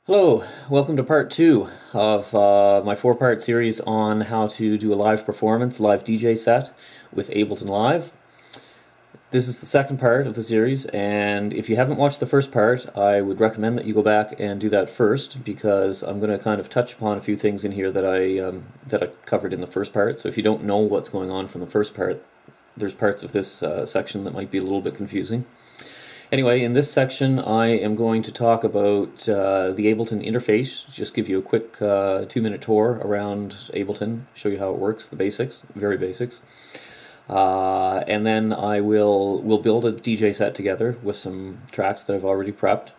Hello, welcome to part two of my four-part series on how to do a live performance, live DJ set with Ableton Live. This is the second part of the series, and if you haven't watched the first part, I would recommend that you go back and do that first, because I'm going to kind of touch upon a few things in here that I covered in the first part. So if you don't know what's going on from the first part, there's parts of this section that might be a little bit confusing. Anyway, in this section I am going to talk about the Ableton interface, just give you a quick 2-minute tour around Ableton, show you how it works, the basics, very basics. And then we'll build a DJ set together with some tracks that I've already prepped.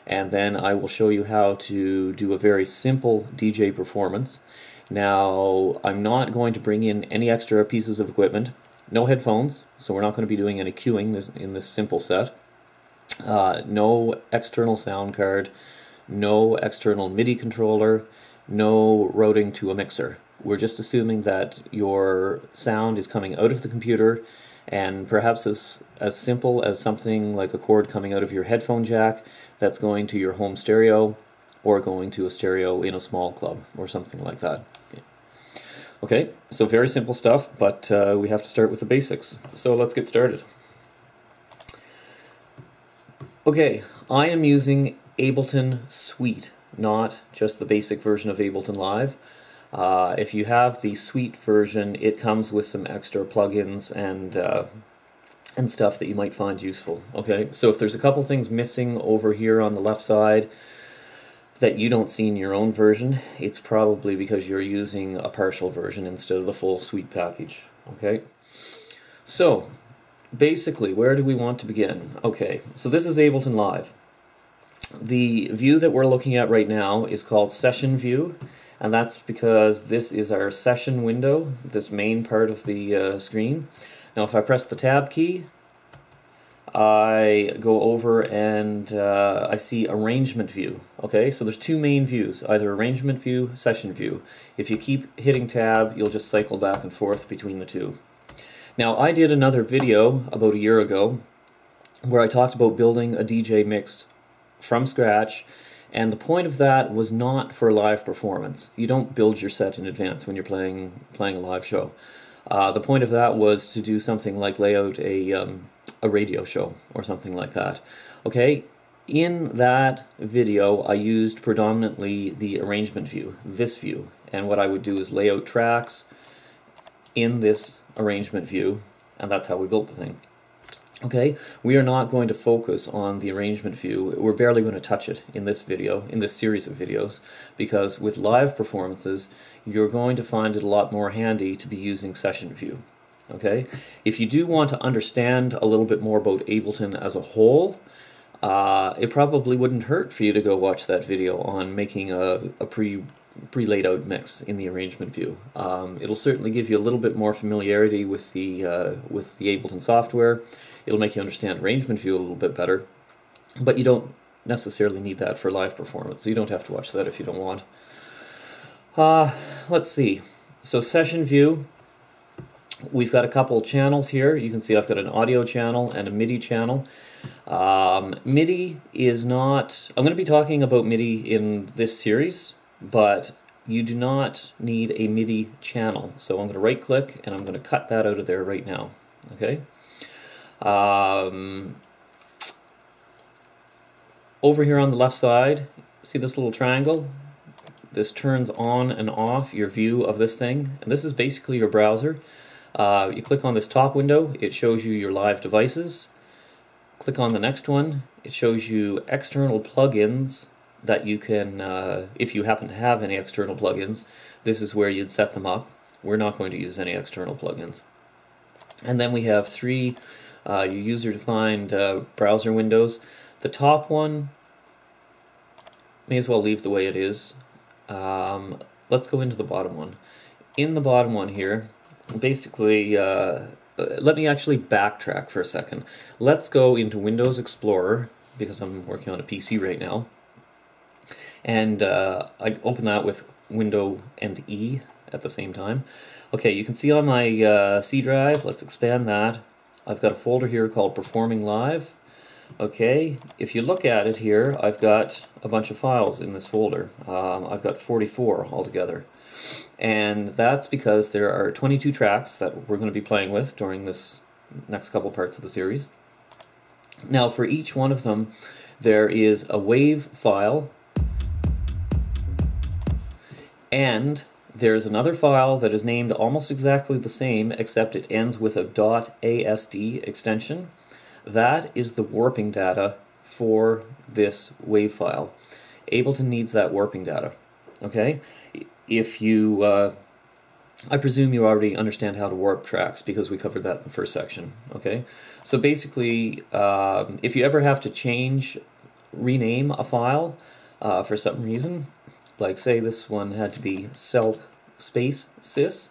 And then I will show you how to do a very simple DJ performance. Now, I'm not going to bring in any extra pieces of equipment. No headphones, so we're not going to be doing any cueing in this simple set. No external sound card, no external MIDI controller, no routing to a mixer. We're just assuming that your sound is coming out of the computer, and perhaps as simple as something like a cord coming out of your headphone jack that's going to your home stereo or going to a stereo in a small club or something like that. Okay, so very simple stuff, but we have to start with the basics. So let's get started. Okay, I am using Ableton Suite, not just the basic version of Ableton Live. If you have the Suite version, it comes with some extra plugins and stuff that you might find useful. Okay, so if there's a couple things missing over here on the left side that you don't see in your own version, it's probably because you're using a partial version instead of the full Suite package. Okay, so basically, where do we want to begin? Okay, so this is Ableton Live. The view that we're looking at right now is called Session View, and that's because this is our session window, this main part of the screen. Now if I press the Tab key, I go over and I see Arrangement View. Okay, so there's two main views, either Arrangement View, Session View. If you keep hitting Tab, you'll just cycle back and forth between the two. Now, I did another video about a year ago where I talked about building a DJ mix from scratch, and the point of that was not for live performance. You don't build your set in advance when you're playing a live show. The point of that was to do something like lay out a radio show or something like that. Okay, in that video I used predominantly the arrangement view, this view, and what I would do is lay out tracks in this arrangement view, and that's how we built the thing. Okay, we are not going to focus on the arrangement view. We're barely going to touch it in this video, in this series of videos, because with live performances you're going to find it a lot more handy to be using session view. Okay, if you do want to understand a little bit more about Ableton as a whole, it probably wouldn't hurt for you to go watch that video on making a pre-laid out mix in the arrangement view. It'll certainly give you a little bit more familiarity with the Ableton software. It'll make you understand arrangement view a little bit better, but you don't necessarily need that for live performance, so you don't have to watch that if you don't want. Let's see. So session view, we've got a couple channels here. You can see I've got an audio channel and a MIDI channel. MIDI is not, I'm going to be talking about MIDI in this series, but you do not need a MIDI channel. So I'm going to right click and I'm going to cut that out of there right now. Okay. Over here on the left side, see this little triangle? This turns on and off your view of this thing, and this is basically your browser. You click on this top window, it shows you your live devices. Click on the next one, it shows you external plugins that you can, if you happen to have any external plugins, this is where you'd set them up. We're not going to use any external plugins. And then we have three your user-defined browser windows. The top one, may as well leave the way it is. Let's go into the bottom one. In the bottom one here, basically, let me actually backtrack for a second. Let's go into Windows Explorer, because I'm working on a PC right now. And I open that with Window and E at the same time. Okay, you can see on my C drive, let's expand that. I've got a folder here called Performing Live. Okay, if you look at it here, I've got a bunch of files in this folder. I've got 44 altogether. And that's because there are 22 tracks that we're going to be playing with during this next couple parts of the series. Now, for each one of them, there is a wave file, and there's another file that is named almost exactly the same, except it ends with a .asd extension. That is the warping data for this wave file. Ableton needs that warping data. Okay? If you, I presume you already understand how to warp tracks because we covered that in the first section. Okay? So basically, if you ever have to rename a file for some reason, like say this one had to be selk space sys,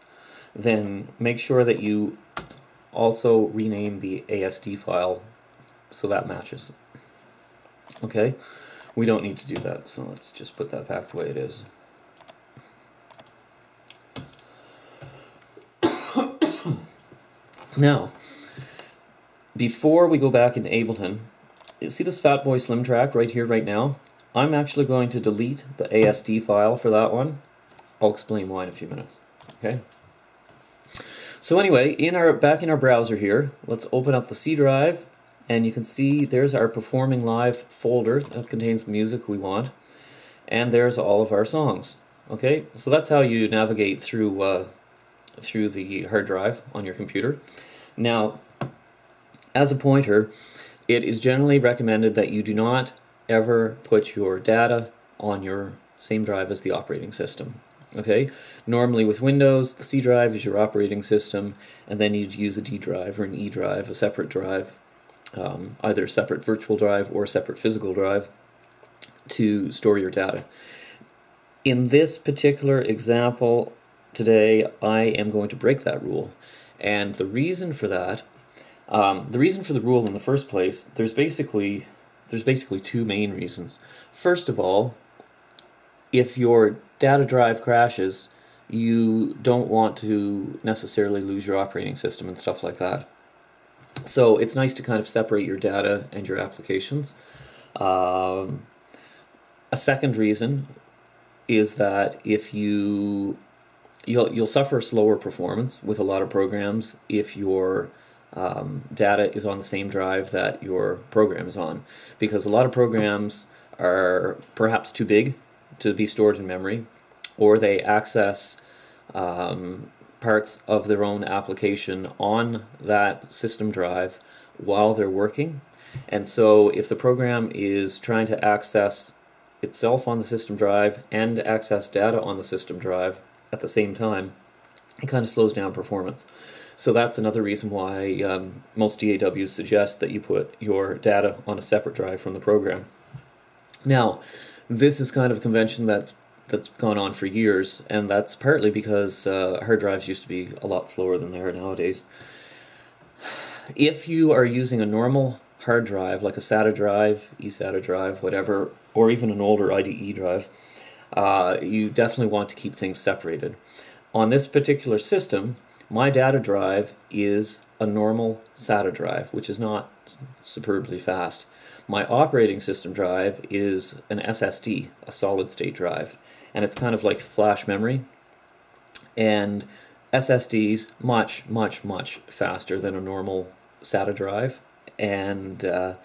then make sure that you also rename the ASD file so that matches. Okay, we don't need to do that, so let's just put that back the way it is. Now, before we go back into Ableton, see this Fatboy Slim track right here, right now? I'm actually going to delete the ASD file for that one. I'll explain why in a few minutes. Okay. So anyway, back in our browser here, let's open up the C drive, and you can see there's our Performing Live folder that contains the music we want, and there's all of our songs. Okay, so that's how you navigate through the hard drive on your computer. Now, as a pointer, it is generally recommended that you do not ever put your data on your same drive as the operating system. Okay, normally with Windows, the C drive is your operating system, and then you'd use a D drive or an E drive, a separate drive, either a separate virtual drive or a separate physical drive to store your data. In this particular example today, I am going to break that rule, and the reason for that, the reason for the rule in the first place, there's basically two main reasons. First of all, if your data drive crashes, you don't want to necessarily lose your operating system and stuff like that. So it's nice to kind of separate your data and your applications. A second reason is that if you'll suffer slower performance with a lot of programs if your data is on the same drive that your program is on, because a lot of programs are perhaps too big to be stored in memory, or they access parts of their own application on that system drive while they're working. And so if the program is trying to access itself on the system drive and access data on the system drive at the same time, it kind of slows down performance. So that's another reason why most DAWs suggest that you put your data on a separate drive from the program. Now, this is kind of a convention that's gone on for years, and that's partly because hard drives used to be a lot slower than they are nowadays. If you are using a normal hard drive, like a SATA drive, eSATA drive, whatever, or even an older IDE drive, you definitely want to keep things separated. On this particular system, my data drive is a normal SATA drive, which is not superbly fast. My operating system drive is an SSD, a solid-state drive, and it's kind of like flash memory. And SSDs much, much, much faster than a normal SATA drive. And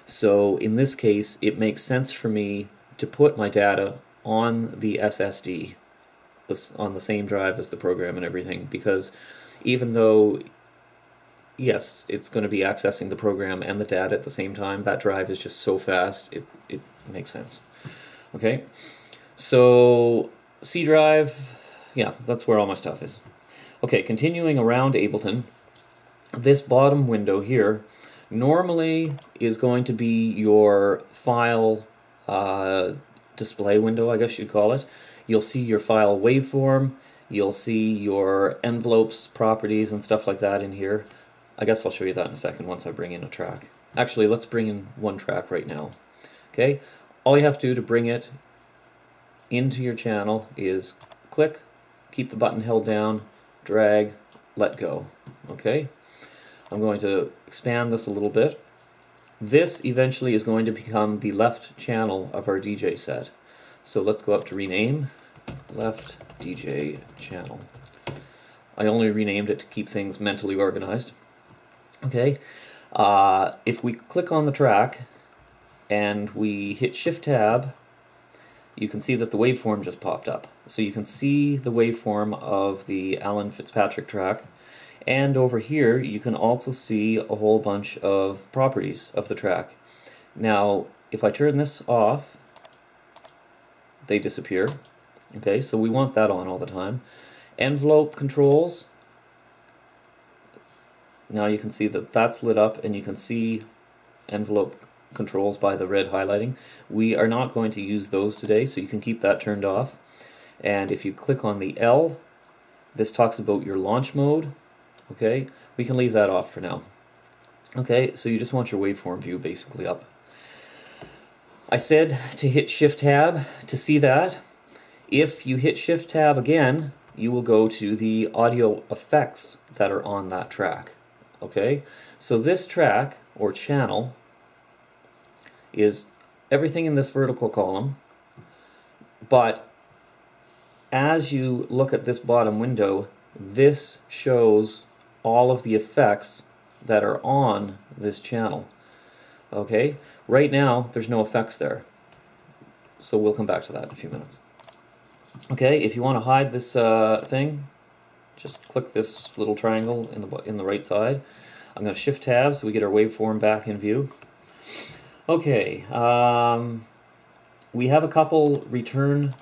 so in this case, it makes sense for me to put my data on the SSD, on the same drive as the program and everything, because even though, yes, it's going to be accessing the program and the data at the same time, that drive is just so fast, it makes sense. Okay, so C drive, yeah, that's where all my stuff is. Okay, continuing around Ableton, this bottom window here normally is going to be your file display window, I guess you'd call it. You'll see your file waveform, you'll see your envelopes, properties, and stuff like that in here. I guess I'll show you that in a second once I bring in a track. Actually, let's bring in one track right now. Okay, all you have to do to bring it into your channel is click, keep the button held down, drag, let go. Okay, I'm going to expand this a little bit, This eventually is going to become the left channel of our DJ set. So let's go up to rename, left DJ channel. I only renamed it to keep things mentally organized. Okay, if we click on the track and we hit Shift Tab, you can see that the waveform just popped up. So you can see the waveform of the Alan Fitzpatrick track, and over here you can also see a whole bunch of properties of the track. Now if I turn this off, they disappear. Okay, so we want that on all the time. Envelope controls, now you can see that that's lit up, and you can see envelope controls by the red highlighting. We are not going to use those today, so you can keep that turned off. And if you click on the L, this talks about your launch mode. Okay, we can leave that off for now. Okay, so you just want your waveform view basically up. I said to hit Shift Tab to see that. If you hit Shift Tab again, you will go to the audio effects that are on that track. Okay, so this track or channel is everything in this vertical column, but as you look at this bottom window, this shows all of the effects that are on this channel. Okay, right now there's no effects there, so we'll come back to that in a few minutes. Okay, if you want to hide this thing, just click this little triangle in the right side. I'm going to Shift Tab so we get our waveform back in view. Okay, we have a couple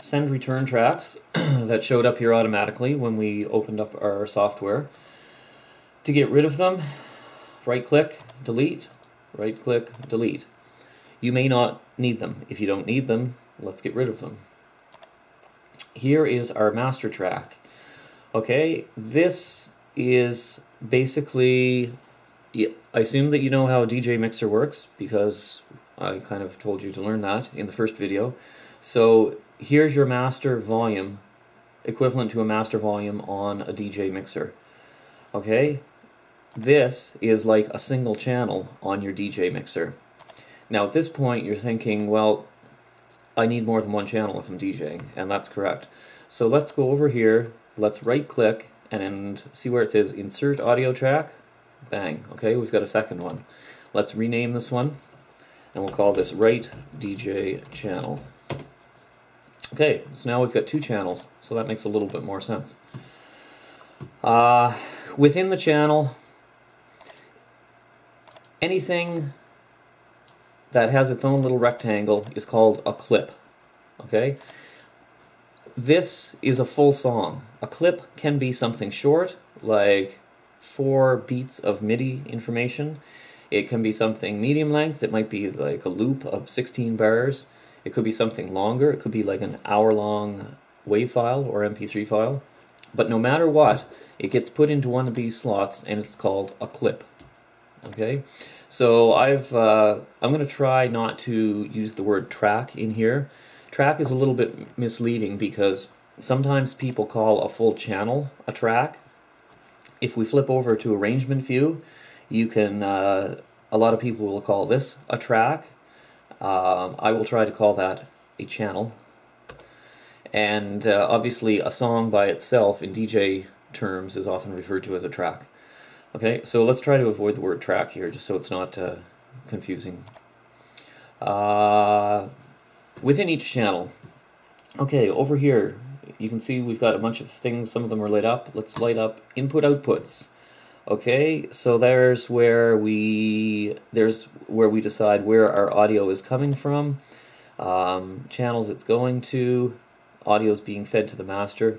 send return tracks that showed up here automatically when we opened up our software. To get rid of them, right-click, delete, right-click, delete. You may not need them. If you don't need them, let's get rid of them. Here is our master track. Okay, this is basically, I assume that you know how a DJ mixer works because I kind of told you to learn that in the first video. So here's your master volume, equivalent to a master volume on a DJ mixer. Okay, this is like a single channel on your DJ mixer. Now at this point you're thinking, well, I need more than one channel if I'm DJing, and that's correct. So let's go over here, let's right click and see where it says insert audio track. Bang, okay, we've got a second one. Let's rename this one, and we'll call this right DJ channel. Okay, so now we've got two channels, so that makes a little bit more sense. Within the channel, anything that has its own little rectangle is called a clip. Okay? This is a full song. A clip can be something short, like 4 beats of MIDI information. It can be something medium length. It might be like a loop of 16 bars. It could be something longer. It could be like an hour-long WAV file or MP3 file. But no matter what, it gets put into one of these slots, and it's called a clip. Okay? So I'm going to try not to use the word track in here. Track is a little bit misleading because sometimes people call a full channel a track. If we flip over to arrangement view, you can, a lot of people will call this a track. I will try to call that a channel. And obviously a song by itself in DJ terms is often referred to as a track. Okay, so let's try to avoid the word track here, just so it's not confusing. Within each channel, okay, over here, you can see we've got a bunch of things, some of them are lit up. Let's light up input outputs. Okay, so there's where we decide where our audio is coming from, channels it's going to, audio is being fed to the master.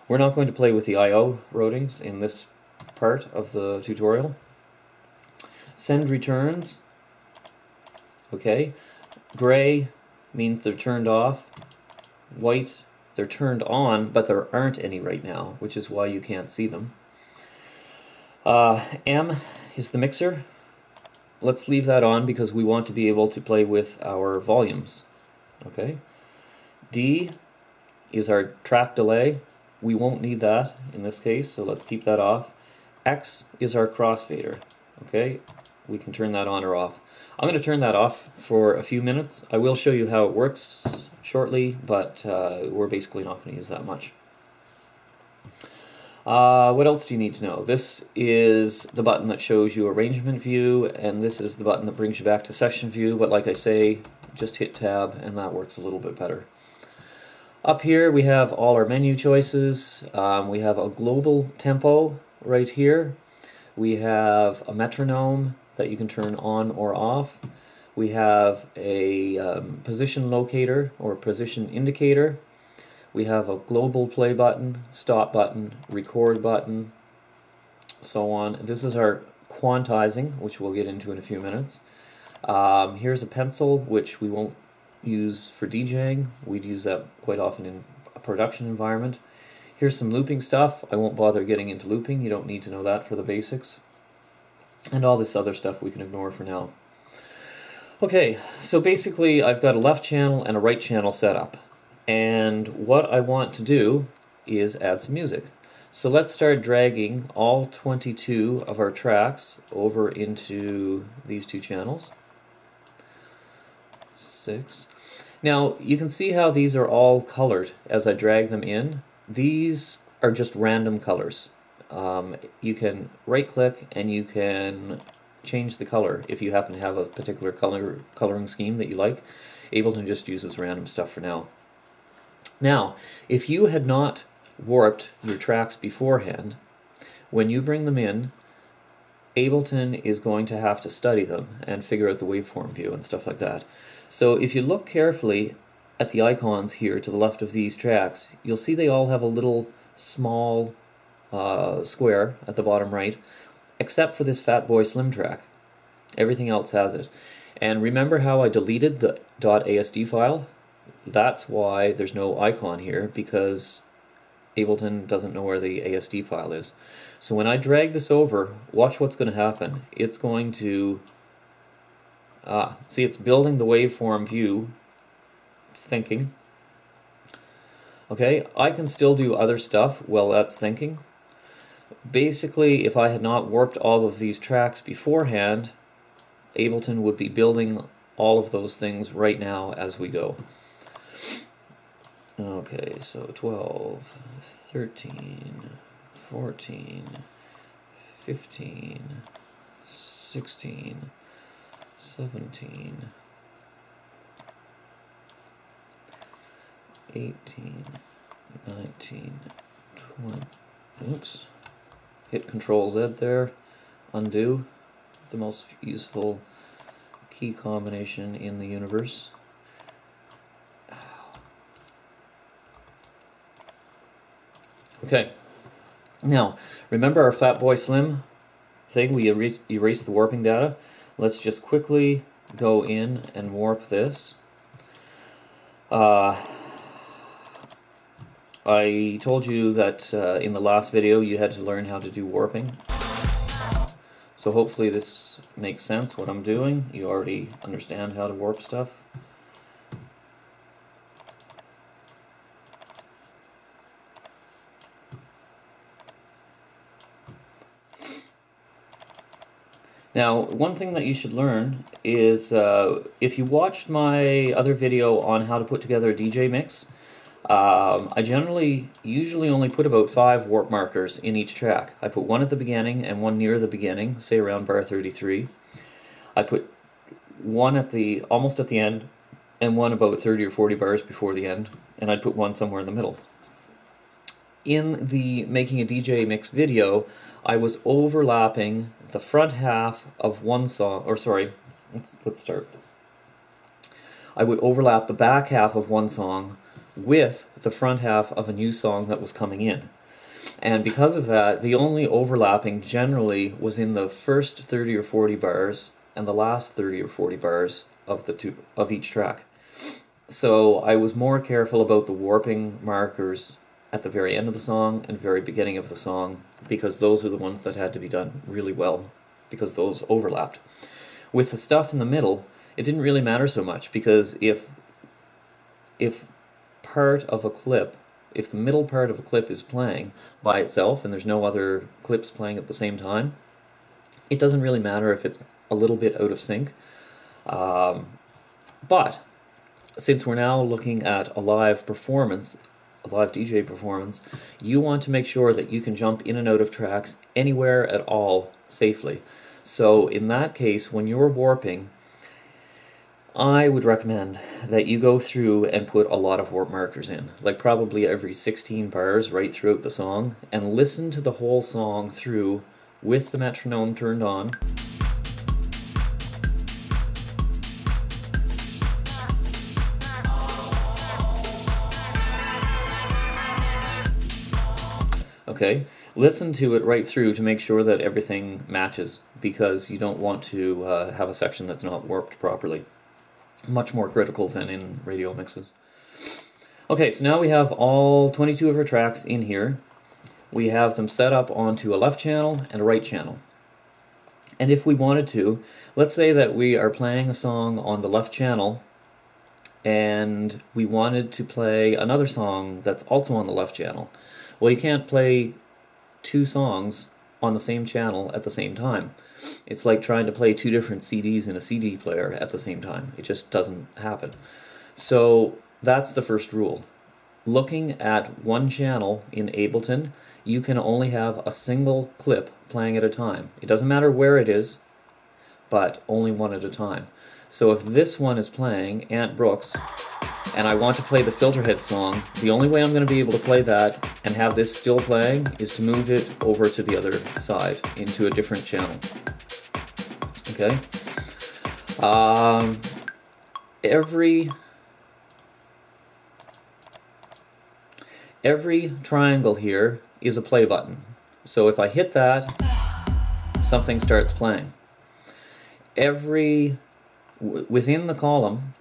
We're not going to play with the I/O routings in this part of the tutorial. Send returns. Okay, gray means they're turned off. White, they're turned on, but there aren't any right now, which is why you can't see them. M is the mixer. Let's leave that on because we want to be able to play with our volumes. Okay. D is our track delay. We won't need that in this case, so let's keep that off. X is our crossfader. Okay. we can turn that on or off. I'm going to turn that off for a few minutes. I will show you how it works shortly, but we're basically not going to use that much. What else do you need to know? This is the button that shows you arrangement view, and this is the button that brings you back to section view, but like I say, just hit tab and that works a little bit better. Up here we have all our menu choices. We have a global tempo right here. We have a metronome that you can turn on or off. We have a position locator or position indicator. We have a global play button, stop button, record button, so on. This is our quantizing, which we'll get into in a few minutes. Here's a pencil, which we won't use for DJing. We'd use that quite often in a production environment. Here's some looping stuff. I won't bother getting into looping. You don't need to know that for the basics. And all this other stuff we can ignore for now. Okay, so basically I've got a left channel and a right channel set up. And what I want to do is add some music. So let's start dragging all 22 of our tracks over into these two channels. 6. Now you can see how these are all colored as I drag them in. These are just random colors. You can right click and you can change the color if you happen to have a particular coloring scheme that you like. Ableton just uses random stuff for now. Now, if you had not warped your tracks beforehand, when you bring them in, Ableton is going to have to study them and figure out the waveform view and stuff like that. So if you look carefully at the icons here to the left of these tracks, you'll see they all have a little small square at the bottom right, except for this Fatboy Slim track. Everything else has it. And remember how I deleted the .asd file? That's why there's no icon here, because Ableton doesn't know where the ASD file is. So when I drag this over, watch what's going to happen. It's going to... see, it's building the waveform view. It's thinking. Okay, I can still do other stuff while that's thinking. Basically, if I had not warped all of these tracks beforehand, Ableton would be building all of those things right now as we go. Okay, so 12, 13, 14, 15, 16, 17, 18, 19, 20, oops, hit Control Z there, undo, the most useful key combination in the universe. Okay, now remember our Fatboy Slim thing? We erase the warping data. Let's just quickly go in and warp this. I told you that in the last video you had to learn how to do warping. So hopefully this makes sense what I'm doing. You already understand how to warp stuff. Now, one thing that you should learn is if you watched my other video on how to put together a DJ mix, I usually only put about 5 warp markers in each track. I put one at the beginning and one near the beginning, say around bar 33. I put one at almost at the end and one about 30 or 40 bars before the end, and I'd put one somewhere in the middle. In the Making a DJ Mix video, I was overlapping the front half of one song, or sorry, let's start. I would overlap the back half of one song with the front half of a new song that was coming in. And because of that, the only overlapping generally was in the first 30 or 40 bars and the last 30 or 40 bars of each track. So I was more careful about the warping markers at the very end of the song and very beginning of the song, because those are the ones that had to be done really well, because those overlapped. With the stuff in the middle, it didn't really matter so much, because if part of a clip, if the middle part of a clip is playing by itself and there's no other clips playing at the same time, it doesn't really matter if it's a little bit out of sync. But since we're now looking at a live performance, a live DJ performance, you want to make sure that you can jump in and out of tracks anywhere at all safely. So in that case, when you're warping, I would recommend that you go through and put a lot of warp markers in, like probably every 16 bars right throughout the song, and listen to the whole song through with the metronome turned on. Okay, listen to it right through to make sure that everything matches, because you don't want to have a section that's not warped properly. Much more critical than in radio mixes. Okay, so now we have all 22 of our tracks in here. We have them set up onto a left channel and a right channel. And if we wanted to, let's say that we are playing a song on the left channel and we wanted to play another song that's also on the left channel. Well, you can't play two songs on the same channel at the same time. It's like trying to play two different CDs in a CD player at the same time. It just doesn't happen. So that's the first rule. Looking at one channel in Ableton, you can only have a single clip playing at a time. It doesn't matter where it is, but only one at a time. So if this one is playing Aunt Brooks, and I want to play the Filterhead song, the only way I'm going to be able to play that and have this still playing is to move it over to the other side, into a different channel. Okay? Every triangle here is a play button. So if I hit that, something starts playing. Within the column,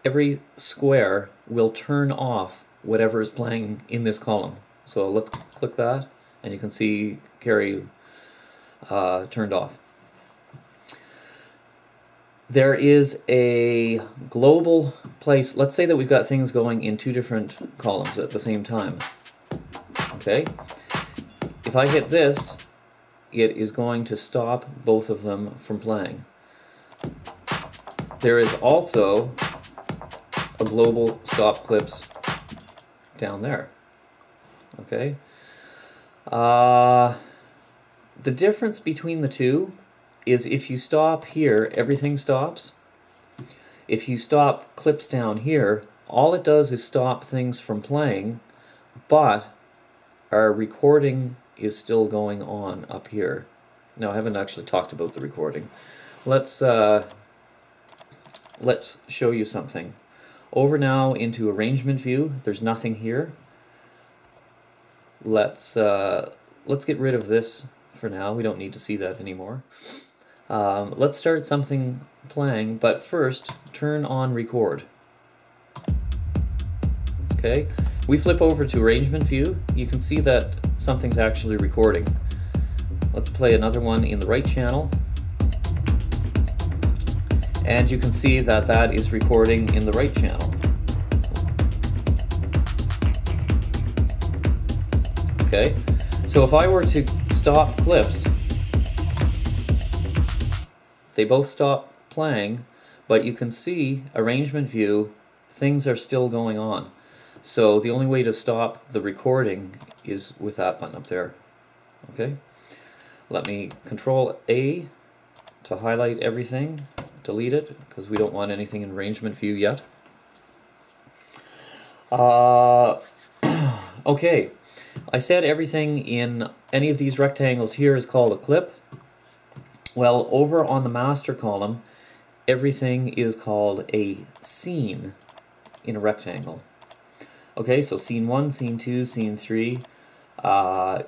every square will turn off whatever is playing in this column. So let's click that, and you can see Carrie turned off. There is a global place. Let's say that we've got things going in two different columns at the same time. Okay? If I hit this, it is going to stop both of them from playing. There is also a global stop clips down there. Okay? The difference between the two is if you stop here, everything stops. If you stop clips down here, all it does is stop things from playing, but our recording is still going on up here. Now, I haven't actually talked about the recording. Let's show you something. Over now into arrangement view. There's nothing here. Let's get rid of this for now. We don't need to see that anymore. Let's start something playing, but first turn on record. Okay, we flip over to arrangement view. You can see that something's actually recording. Let's play another one in the right channel, and you can see that that is recording in the right channel. Okay, so if I were to stop clips, they both stop playing, but you can see arrangement view, things are still going on. So the only way to stop the recording is with that button up there. Okay, let me Control A to highlight everything, delete it, because we don't want anything in arrangement view yet. Okay, I said everything in any of these rectangles here is called a clip. Well, over on the master column, everything is called a scene in a rectangle. Okay, so scene 1, scene 2, scene 3.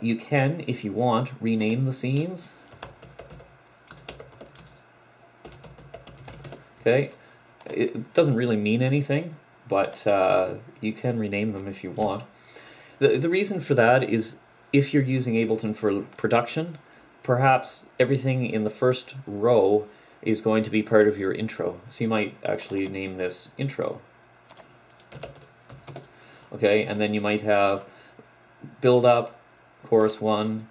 You can, if you want, rename the scenes. Okay, it doesn't really mean anything, but you can rename them if you want. The reason for that is if you're using Ableton for production, perhaps everything in the first row is going to be part of your intro. So you might actually name this intro. Okay, and then you might have build up, chorus 1,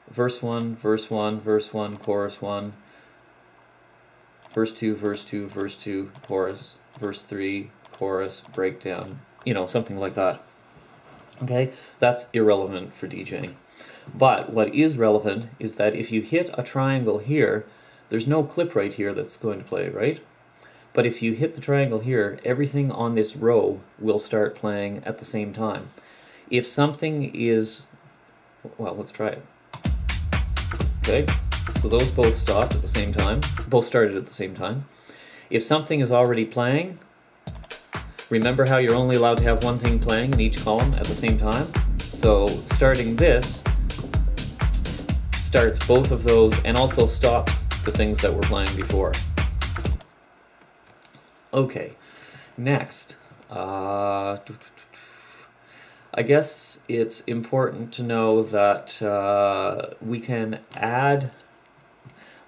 verse 1, verse 1, verse 1, chorus 1. verse 2, verse 2, verse 2, chorus, verse 3, chorus, breakdown, you know, something like that. Okay, that's irrelevant for DJing. But what is relevant is that if you hit a triangle here, there's no clip right here that's going to play, right? But if you hit the triangle here, everything on this row will start playing at the same time. If something is, well, let's try it. Okay, so those both stopped at the same time, both started at the same time. If something is already playing, remember how you're only allowed to have one thing playing in each column at the same time? So starting this starts both of those and also stops the things that were playing before. Okay, next, I guess it's important to know that we can add,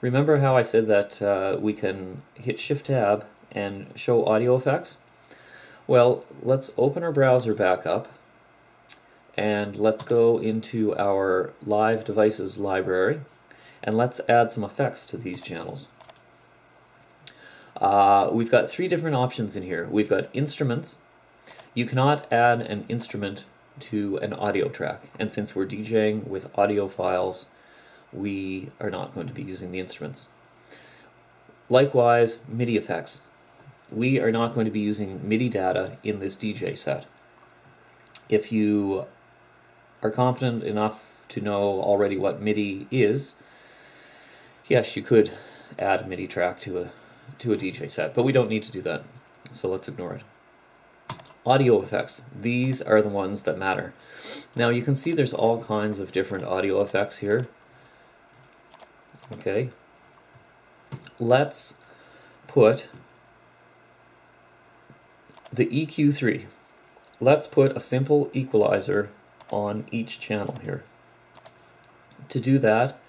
remember how I said that we can hit Shift-Tab and show audio effects? Well, let's open our browser back up and let's go into our Live Devices library and let's add some effects to these channels. We've got three different options in here. We've got instruments. You cannot add an instrument to an audio track, and since we're DJing with audio files, we are not going to be using the instruments. Likewise, MIDI effects. We are not going to be using MIDI data in this DJ set. If you are competent enough to know already what MIDI is, yes, you could add a MIDI track to a DJ set, but we don't need to do that, so let's ignore it. Audio effects, these are the ones that matter. Now you can see there's all kinds of different audio effects here. Okay, let's put the EQ3. Let's put a simple equalizer on each channel here. To do that,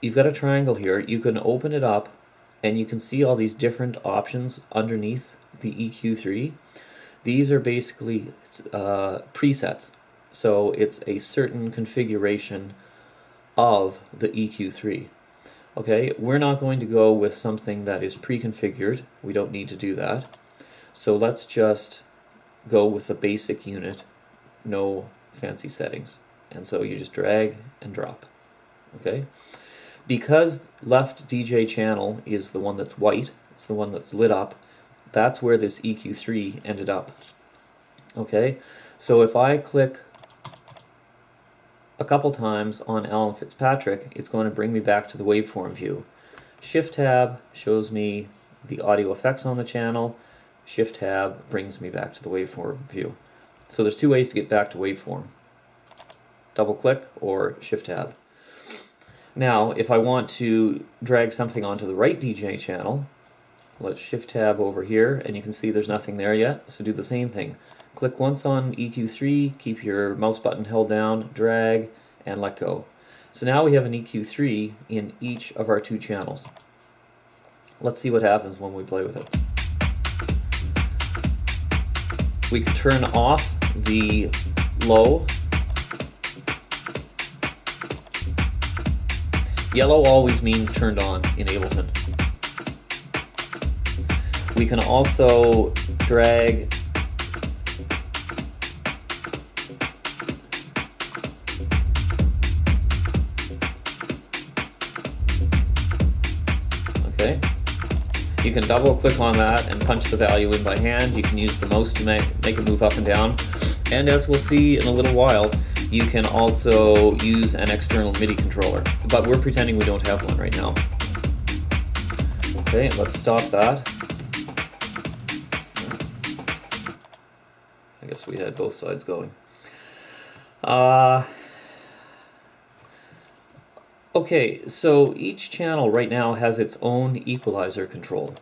you've got a triangle here. You can open it up and you can see all these different options underneath the EQ3. These are basically presets. So it's a certain configuration of the EQ3. Okay, we're not going to go with something that is pre-configured. We don't need to do that. So let's just go with the basic unit, no fancy settings. And so you just drag and drop. Okay? Because left DJ channel is the one that's white, it's the one that's lit up, that's where this EQ3 ended up. Okay, so if I click a couple times on Alan Fitzpatrick, it's going to bring me back to the waveform view. Shift-Tab shows me the audio effects on the channel, Shift-Tab brings me back to the waveform view. So there's two ways to get back to waveform. Double-click or Shift-Tab. Now, if I want to drag something onto the right DJ channel, let's Shift-Tab over here, and you can see there's nothing there yet, so do the same thing. Click once on EQ3, keep your mouse button held down, drag, and let go. So now we have an EQ3 in each of our two channels. Let's see what happens when we play with it. We can turn off the low. Yellow always means turned on in Ableton. We can also drag okay. You can double click on that and punch the value in by hand. You can use the mouse to make it move up and down. And as we'll see in a little while, you can also use an external MIDI controller, but we're pretending we don't have one right now. Okay, let's stop that. I guess we had both sides going. Okay, so each channel right now has its own equalizer control.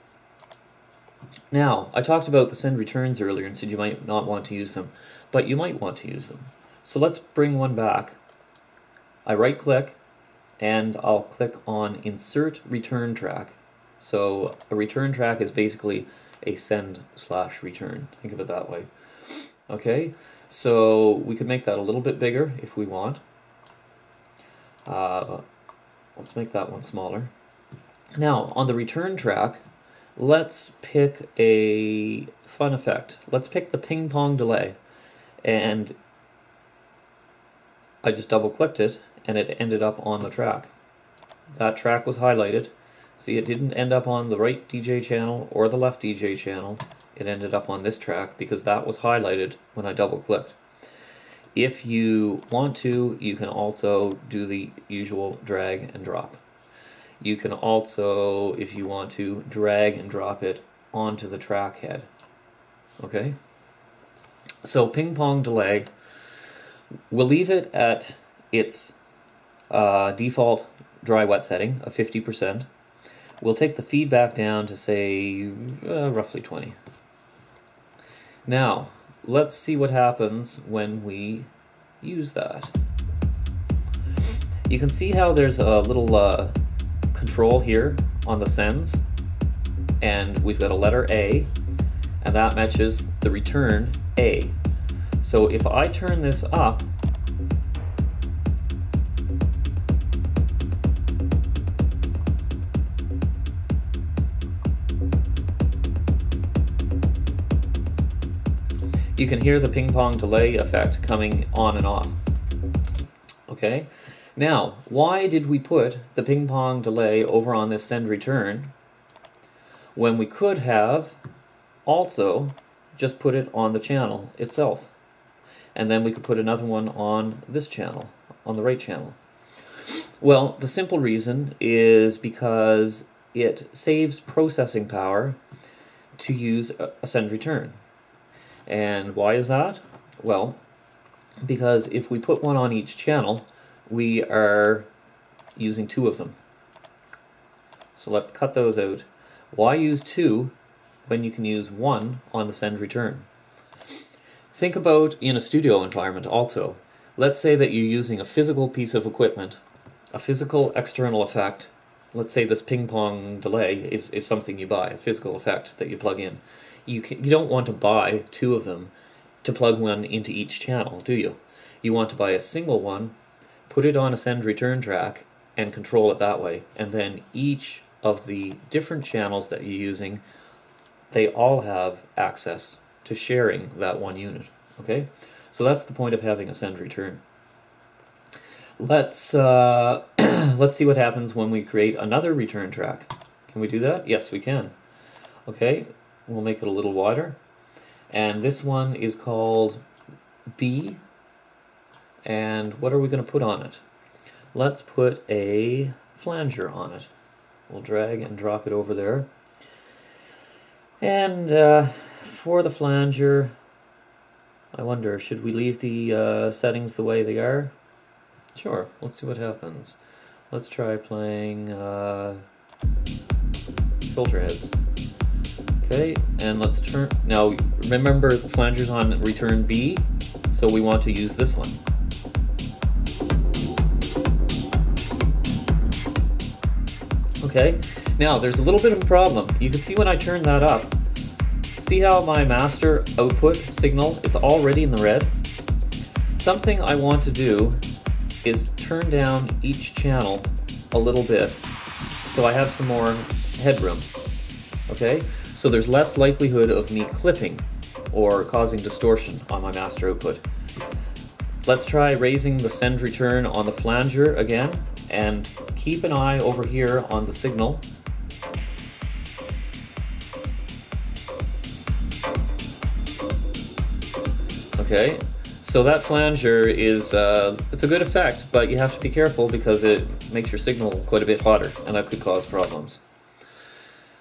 Now, I talked about the send returns earlier and said you might not want to use them, but you might want to use them. So let's bring one back. I right click and I'll click on Insert Return Track. So a return track is basically a send/return. Think of it that way. Okay, so we could make that a little bit bigger if we want. Let's make that one smaller. Now, on the return track, let's pick a fun effect. Let's pick the ping pong delay. And I just double clicked it and it ended up on the track. That track was highlighted. See, it didn't end up on the right DJ channel or the left DJ channel. It ended up on this track because that was highlighted when I double clicked. If you want to, you can also do the usual drag and drop. You can also, if you want to, drag and drop it onto the track head. Okay? So ping pong delay, we'll leave it at its default dry wet setting of 50%. We'll take the feedback down to say roughly 20. Now, let's see what happens when we use that. You can see how there's a little control here on the sends, and we've got a letter A, and that matches the return A. So if I turn this up, you can hear the ping pong delay effect coming on and off. Okay, now why did we put the ping pong delay over on this send return when we could have also just put it on the channel itself? And then we could put another one on this channel, on the right channel. Well, the simple reason is because it saves processing power to use a send return. And why is that? Well, because if we put one on each channel, we are using two of them. So let's cut those out. Why use two when you can use one on the send return? Think about in a studio environment also. Let's say that you're using a physical piece of equipment, a physical external effect. Let's say this ping pong delay is something you buy, a physical effect that you plug in. You don't want to buy two of them to plug one into each channel, do you? You want to buy a single one, put it on a send return track, and control it that way. And then each of the different channels that you're using, they all have access to sharing that one unit. Okay? So that's the point of having a send return. Let's let's see what happens when we create another return track. Can we do that? Yes, we can. Okay, we'll make it a little wider. And this one is called B. And what are we going to put on it? Let's put a flanger on it. We'll drag and drop it over there. And for the flanger, I wonder, should we leave the settings the way they are? Sure, let's see what happens. Let's try playing filter heads. Okay, and let's turn, now remember the flanger's on return B, so we want to use this one. Okay, now there's a little bit of a problem. You can see when I turn that up, see how my master output signal, it's already in the red? Something I want to do is turn down each channel a little bit so I have some more headroom. Okay, so there's less likelihood of me clipping or causing distortion on my master output. Let's try raising the send return on the flanger again, and keep an eye over here on the signal. Okay, so that flanger is, it's a good effect, but you have to be careful because it makes your signal quite a bit hotter, and that could cause problems.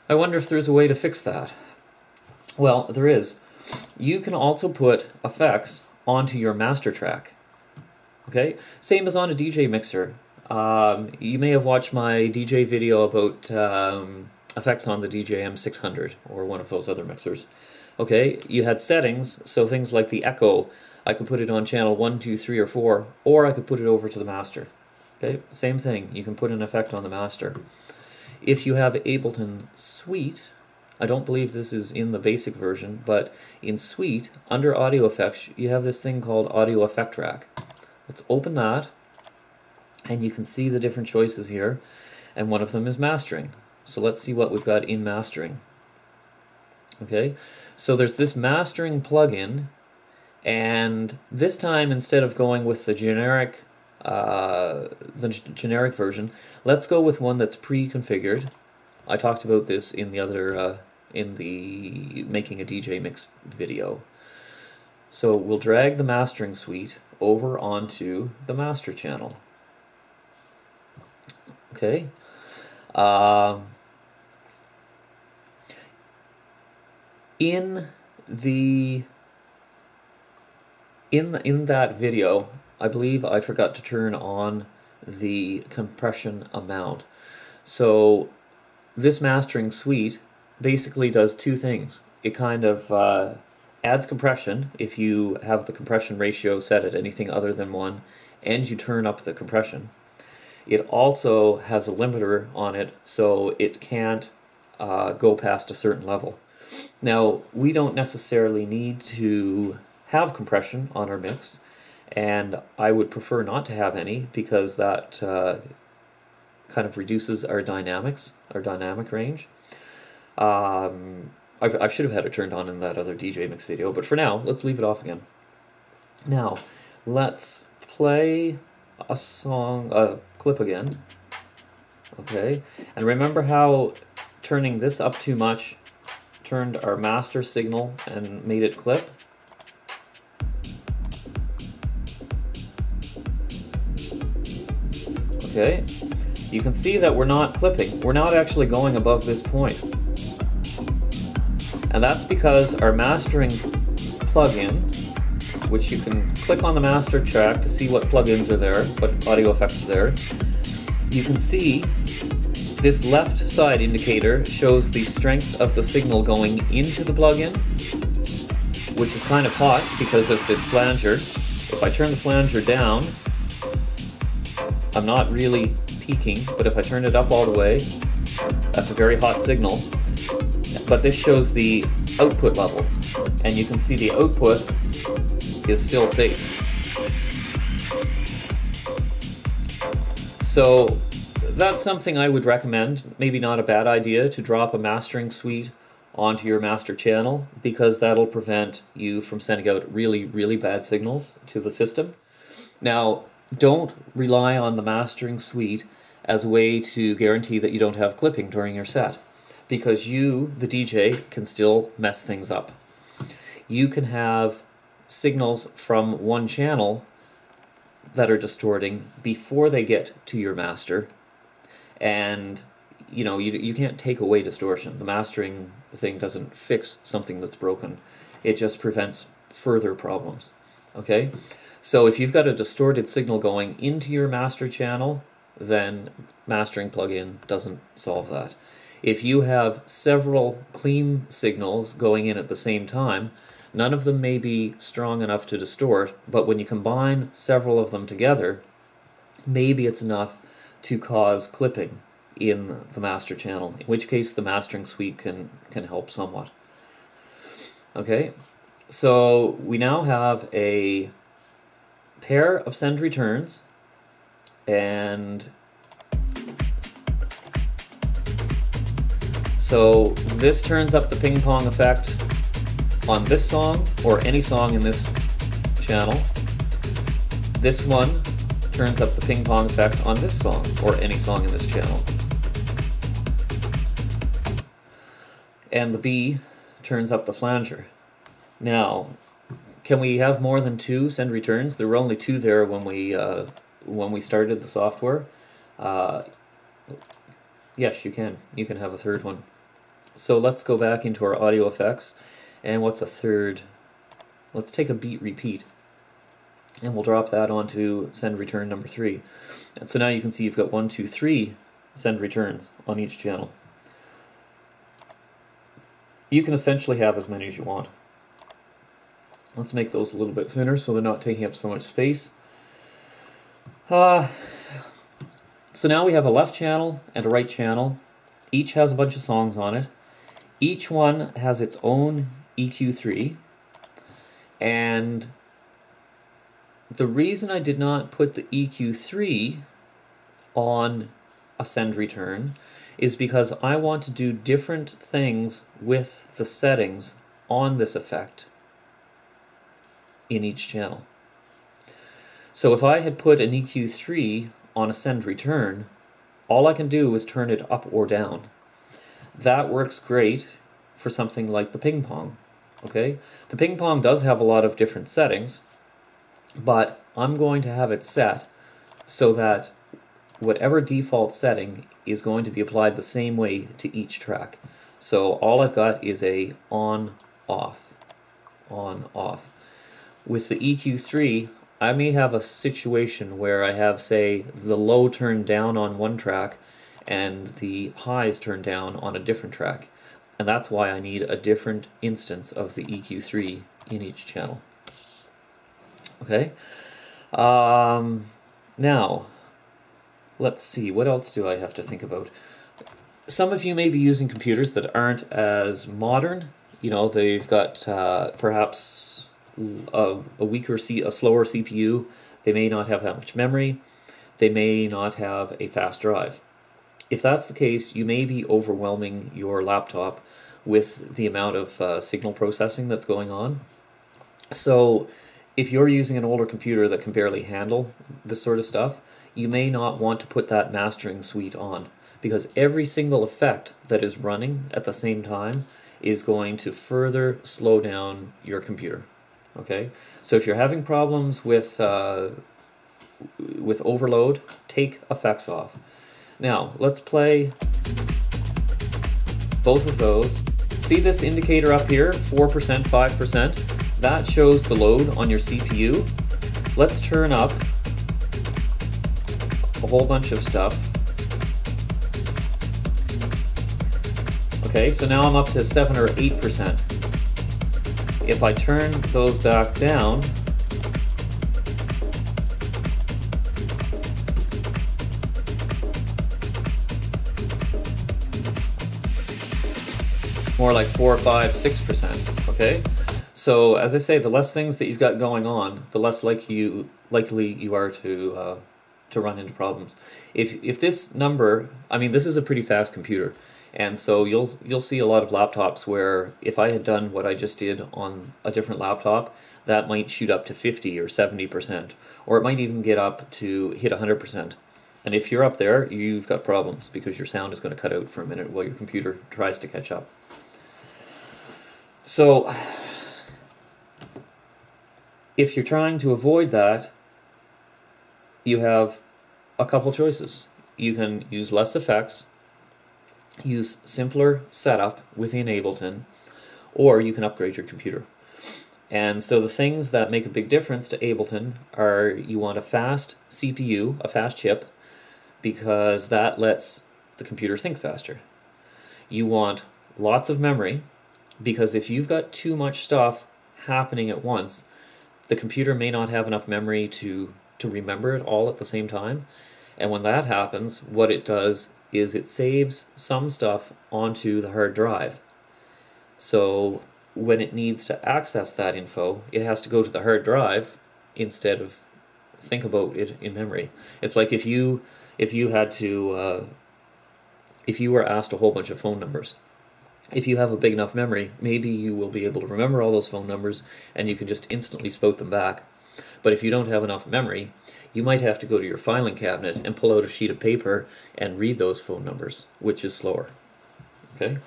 I wonder if there's a way to fix that. Well, there is. You can also put effects onto your master track. Okay, same as on a DJ mixer. You may have watched my DJ video about effects on the DJM 600 or one of those other mixers. Okay, you had settings, so things like the echo, I could put it on channel 1, 2, 3, or 4, or I could put it over to the master. Okay, same thing, you can put an effect on the master. If you have Ableton Suite, I don't believe this is in the basic version, but in Suite, under Audio Effects, you have this thing called Audio Effect Track. Let's open that, and you can see the different choices here, and one of them is mastering. So let's see what we've got in mastering. Okay, so there's this mastering plugin, and this time instead of going with the generic version, let's go with one that's pre-configured. I talked about this in the other in the making a DJ mix video. So we'll drag the mastering suite over onto the master channel. Okay. In that video, I believe I forgot to turn on the compression amount. So this mastering suite basically does two things. It kind of adds compression if you have the compression ratio set at anything other than 1, and you turn up the compression. It also has a limiter on it, so it can't go past a certain level. Now, we don't necessarily need to have compression on our mix, and I would prefer not to have any, because that kind of reduces our dynamics, our dynamic range. I should have had it turned on in that other DJ mix video, but for now, let's leave it off again. Now, let's play a song, a clip again. Okay, and remember how turning this up too much turned our master signal and made it clip? Okay, you can see that we're not clipping. We're not actually going above this point. And that's because our mastering plugin, which you can click on the master track to see what plugins are there, what audio effects are there, you can see this left side indicator shows the strength of the signal going into the plugin, which is kind of hot because of this flanger. If I turn the flanger down, I'm not really peaking, but if I turn it up all the way, that's a very hot signal. But this shows the output level, and you can see the output is still safe. So that's something I would recommend. Maybe not a bad idea to drop a mastering suite onto your master channel, because that'll prevent you from sending out really, really bad signals to the system. Now, don't rely on the mastering suite as a way to guarantee that you don't have clipping during your set, because you, the DJ, can still mess things up. You can have signals from one channel that are distorting before they get to your master, and you know, you can't take away distortion. The mastering thing doesn't fix something that's broken. It just prevents further problems. Okay? So if you've got a distorted signal going into your master channel, then mastering plugin doesn't solve that. If you have several clean signals going in at the same time, none of them may be strong enough to distort, but when you combine several of them together, maybe it's enough to cause clipping in the master channel, in which case the mastering suite can help somewhat. Okay, so we now have a pair of send returns, and so this turns up the ping pong effect on this song, or any song in this channel. This one turns up the ping pong effect on this song, or any song in this channel. And the B turns up the flanger. Now, can we have more than 2 send returns? There were only 2 there when we started the software. Yes, you can. You can have a third one. So let's go back into our audio effects. And what's a third? Let's take a beat repeat, and we'll drop that onto send return number 3. And so now you can see you've got 1, 2, 3 send returns on each channel. You can essentially have as many as you want. Let's make those a little bit thinner so they're not taking up so much space. So now we have a left channel and a right channel. Each has a bunch of songs on it. Each one has its own EQ3. And the reason I did not put the EQ3 on a send return is because I want to do different things with the settings on this effect in each channel. So if I had put an EQ3 on a send return, all I can do is turn it up or down. That works great for something like the ping pong. Okay, the ping pong does have a lot of different settings, but I'm going to have it set so that whatever default setting is going to be applied the same way to each track. So all I've got is a on, off, on, off. With the EQ3, I may have a situation where I have, say, the low turned down on one track and the highs turned down on a different track. And that's why I need a different instance of the EQ3 in each channel. Okay? Now, let's see, what else do I have to think about? Some of you may be using computers that aren't as modern. You know, they've got perhaps a slower CPU. They may not have that much memory. They may not have a fast drive. If that's the case, you may be overwhelming your laptop with the amount of signal processing that's going on. So if you're using an older computer that can barely handle this sort of stuff, you may not want to put that mastering suite on, because every single effect that is running at the same time is going to further slow down your computer. Okay, so if you're having problems with overload, take effects off. Now let's play both of those. See this indicator up here, 4%, 5%? That shows the load on your CPU. Let's turn up a whole bunch of stuff. Okay, so now I'm up to 7 or 8%. If I turn those back down, more like 4, 5, 6%, okay? So as I say, the less things that you've got going on, the less likely you are to run into problems. If this number, I mean, this is a pretty fast computer, and so you'll see a lot of laptops where if I had done what I just did on a different laptop, that might shoot up to 50 or 70%, or it might even get up to hit 100%. And if you're up there, you've got problems because your sound is going to cut out for a minute while your computer tries to catch up. So if you're trying to avoid that, you have a couple choices. You can use less effects, use simpler setup within Ableton, or you can upgrade your computer. And so the things that make a big difference to Ableton are you want a fast CPU, a fast chip, because that lets the computer think faster. You want lots of memory, because if you've got too much stuff happening at once, the computer may not have enough memory to remember it all at the same time. And when that happens, what it does is it saves some stuff onto the hard drive. So when it needs to access that info, it has to go to the hard drive instead of think about it in memory. It's like if you had to, if you were asked a whole bunch of phone numbers. If you have a big enough memory, maybe you will be able to remember all those phone numbers and you can just instantly spout them back. But if you don't have enough memory, you might have to go to your filing cabinet and pull out a sheet of paper and read those phone numbers, which is slower. Okay?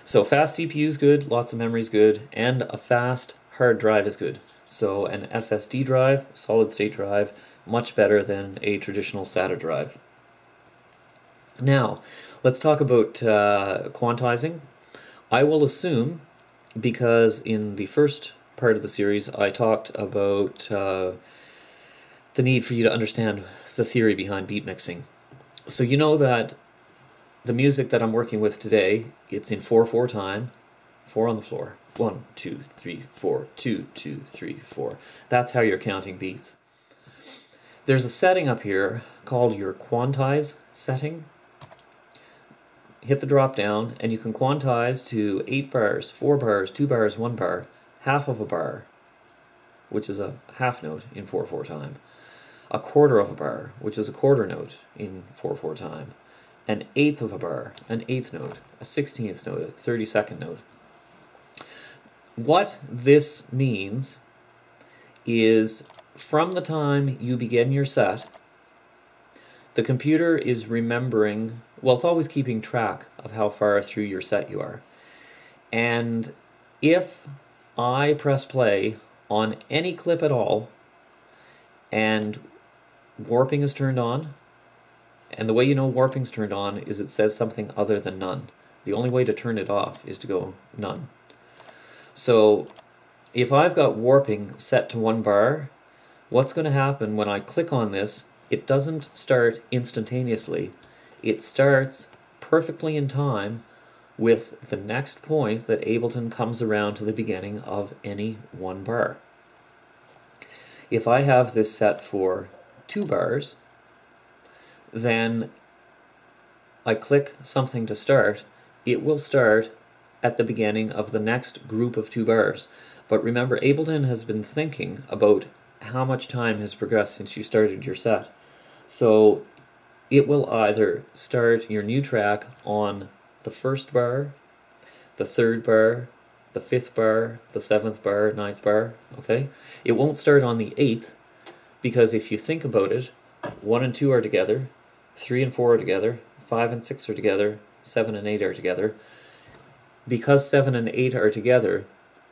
So fast CPU is good, lots of memory is good, and a fast hard drive is good. So an SSD drive, solid state drive, much better than a traditional SATA drive. Now, let's talk about quantizing. I will assume, because in the first part of the series I talked about the need for you to understand the theory behind beat mixing. So you know that the music that I'm working with today, it's in 4/4 time, 4 on the floor. 1, 2, 3, 4, 2, 2, 3, 4. That's how you're counting beats. There's a setting up here called your quantize setting. Hit the drop down and you can quantize to 8 bars, 4 bars, 2 bars, 1 bar, half of a bar, which is a half note in 4/4 time, a quarter of a bar, which is a quarter note in 4/4 time, an eighth of a bar, an eighth note, a 16th note, a 32nd note. What this means is from the time you begin your set, the computer is remembering, well, it's always keeping track of how far through your set you are. And if I press play on any clip at all and warping is turned on, and the way you know warping's turned on is it says something other than none. The only way to turn it off is to go none. So if I've got warping set to 1 bar, what's going to happen when I click on this, it doesn't start instantaneously. It starts perfectly in time with the next point that Ableton comes around to the beginning of any 1 bar. If I have this set for 2 bars, then I click something to start, it will start at the beginning of the next group of 2 bars. But remember, Ableton has been thinking about how much time has progressed since you started your set. So it will either start your new track on the 1st bar, the 3rd bar, the 5th bar, the 7th bar, 9th bar, okay? It won't start on the 8th, because if you think about it, 1 and 2 are together, 3 and 4 are together, 5 and 6 are together, 7 and 8 are together. Because 7 and 8 are together,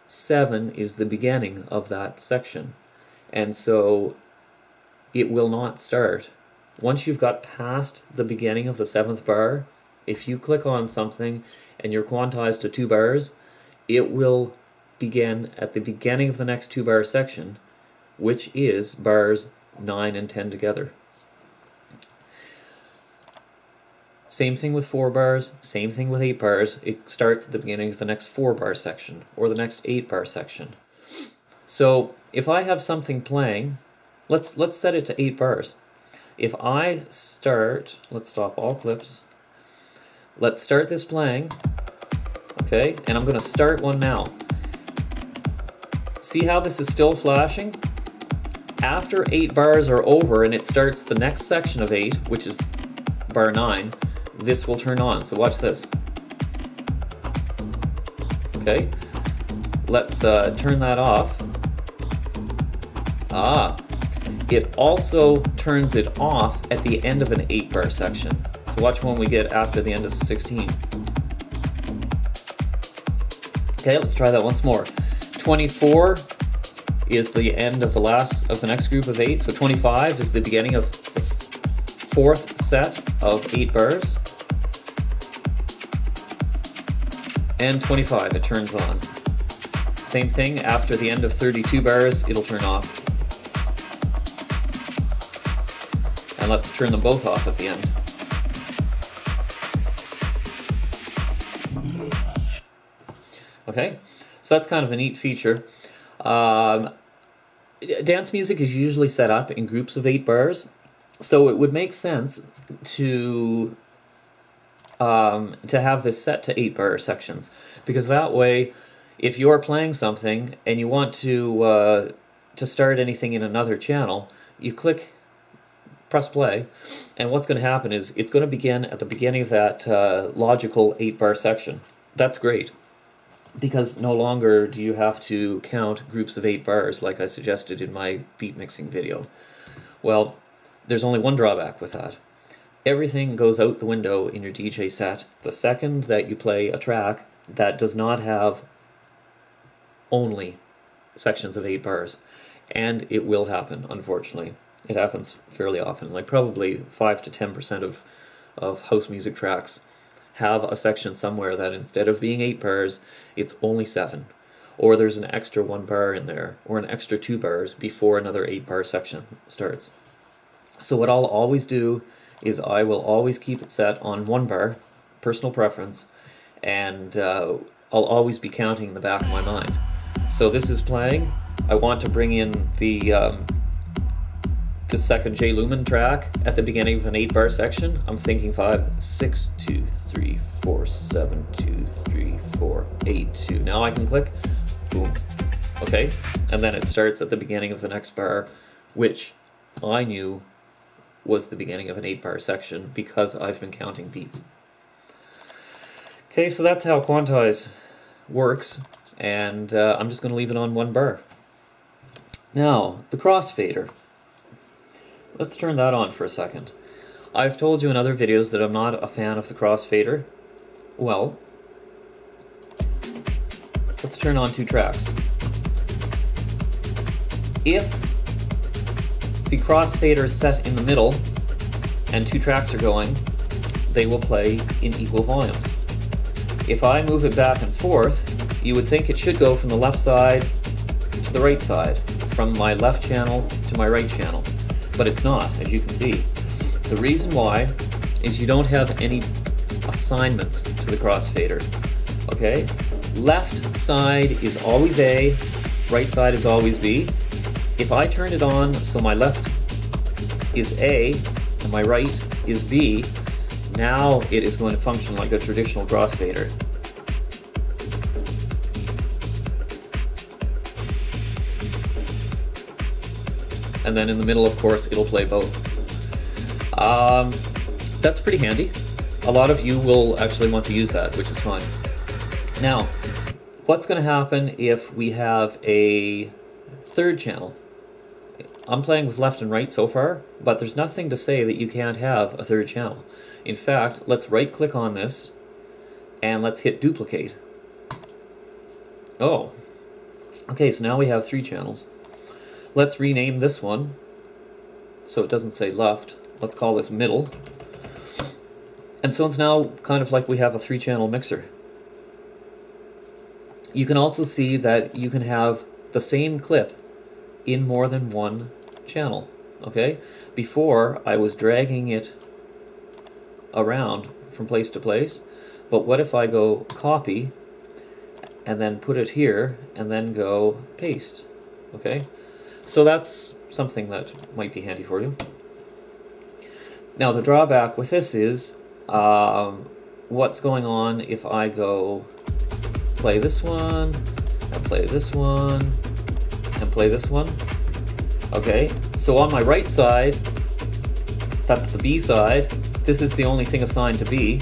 7 is the beginning of that section. And so it will not start. Once you've got past the beginning of the 7th bar, if you click on something and you're quantized to 2 bars, it will begin at the beginning of the next 2 bar section, which is bars 9 and 10 together. Same thing with 4 bars, same thing with 8 bars. It starts at the beginning of the next 4 bar section or the next 8 bar section. So if I have something playing, let's set it to 8 bars. If I start, let's stop all clips. Let's start this playing, okay, and I'm going to start one now. See how this is still flashing? After 8 bars are over and it starts the next section of 8, which is bar 9, this will turn on. So watch this. Okay, let's turn that off. It also turns it off at the end of an 8 bar section. So watch when we get after the end of 16. Okay, let's try that once more. 24 is the end of the next group of 8. So 25 is the beginning of the 4th set of 8 bars. And 25, it turns on. Same thing, after the end of 32 bars, it'll turn off. And let's turn them both off at the end. Okay, so that's kind of a neat feature. Dance music is usually set up in groups of 8 bars, so it would make sense to have this set to 8 bar sections, because that way, if you're playing something and you want to start anything in another channel, you press play, and what's going to happen is it's going to begin at the beginning of that logical 8 bar section. That's great, because no longer do you have to count groups of 8 bars like I suggested in my beat mixing video. Well, there's only one drawback with that. Everything goes out the window in your DJ set the second that you play a track that does not have only sections of 8 bars. And it will happen, unfortunately. It happens fairly often, like probably 5 to 10% of house music tracks have a section somewhere that instead of being 8 bars, it's only 7. Or there's an extra 1 bar in there, or an extra 2 bars before another 8 bar section starts. So what I'll always do is I will always keep it set on 1 bar, personal preference, and I'll always be counting in the back of my mind. So this is playing. I want to bring in the second J Lumen track at the beginning of an 8 bar section. I'm thinking 5, 6, 2, 3, 4, 7, 2, 3, 4, 8, 2. Now I can click, boom, okay, and then it starts at the beginning of the next bar, which I knew was the beginning of an 8-bar section because I've been counting beats. Okay, so that's how quantize works, and I'm just going to leave it on 1 bar. Now, the crossfader. Let's turn that on for a second. I've told you in other videos that I'm not a fan of the crossfader. Well, let's turn on 2 tracks. If the crossfader is set in the middle and 2 tracks are going, they will play in equal volumes. If I move it back and forth, you would think it should go from the left side to the right side, from my left channel to my right channel, but it's not, as you can see. The reason why is you don't have any assignments to the crossfader. Okay? Left side is always A, right side is always B. If I turn it on so my left is A and my right is B, now it is going to function like a traditional crossfader. And then in the middle, of course, it'll play both. That's pretty handy. A lot of you will actually want to use that, which is fine. Now, what's going to happen if we have a 3rd channel? I'm playing with left and right so far, but there's nothing to say that you can't have a 3rd channel. In fact, let's right-click on this, and let's hit duplicate. Oh, okay, so now we have 3 channels. Let's rename this one so it doesn't say left. Let's call this middle. And so it's now kind of like we have a 3-channel mixer. You can also see that you can have the same clip in more than 1 channel. Okay? Before, I was dragging it around from place to place, but what if I go copy and then put it here and then go paste? Okay? So that's something that might be handy for you. Now the drawback with this is what's going on if I go play this one, and play this one, and play this one. Okay, so on my right side, that's the B side, this is the only thing assigned to B.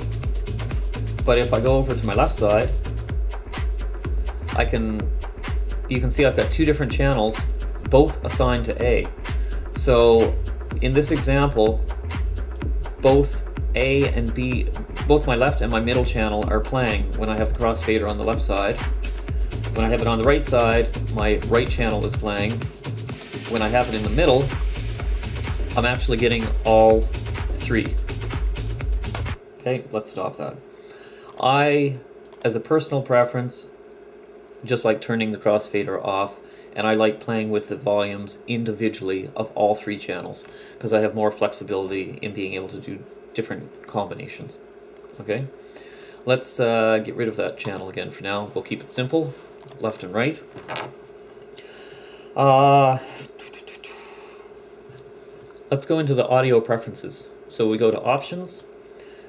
But if I go over to my left side, you can see I've got 2 different channels, both assigned to A. So in this example, both A and B, both my left and my middle channel are playing when I have the crossfader on the left side. When I have it on the right side, my right channel is playing. When I have it in the middle, I'm actually getting all 3. Okay, let's stop that. I, as a personal preference, just like turning the crossfader off, and I like playing with the volumes individually of all 3 channels because I have more flexibility in being able to do different combinations. Okay, let's get rid of that channel again for now. We'll keep it simple, left and right. Let's go into the audio preferences. So we go to options,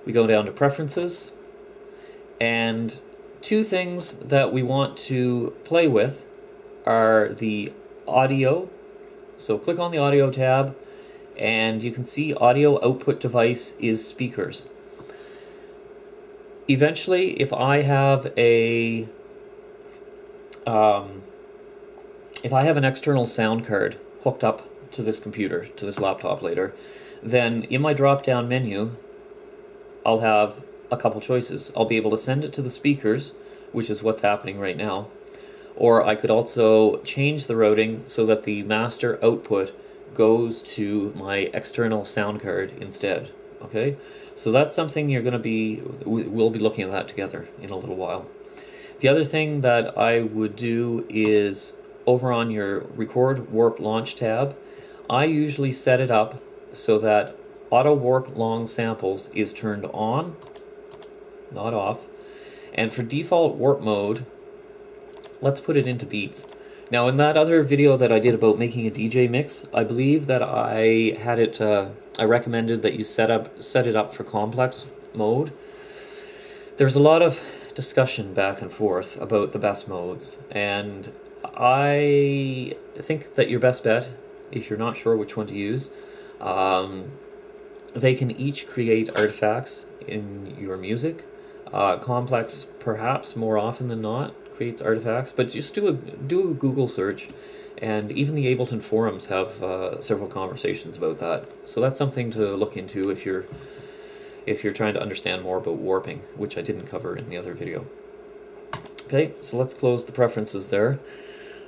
we go down to preferences, and 2 things that we want to play with are the audio. So click on the audio tab and you can see audio output device is speakers. Eventually, if I have an external sound card hooked up to this computer, to this laptop later, then in my drop-down menu I'll have a couple choices. I'll be able to send it to the speakers, which is what's happening right now. Or I could also change the routing so that the master output goes to my external sound card instead. Okay, so that's something we'll be looking at that together in a little while. The other thing that I would do is over on your Record Warp Launch tab, I usually set it up so that Auto Warp Long Samples is turned on, not off, and for default warp mode, let's put it into beats. Now in that other video that I did about making a DJ mix, I believe that I had it, I recommended that you set it up for complex mode. There's a lot of discussion back and forth about the best modes, and I think that your best bet, if you're not sure which one to use, They can each create artifacts in your music. Complex, perhaps more often than not, creates artifacts, but just do a Google search, and even the Ableton forums have several conversations about that. So that's something to look into if you're trying to understand more about warping, which I didn't cover in the other video. Okay, so let's close the preferences there.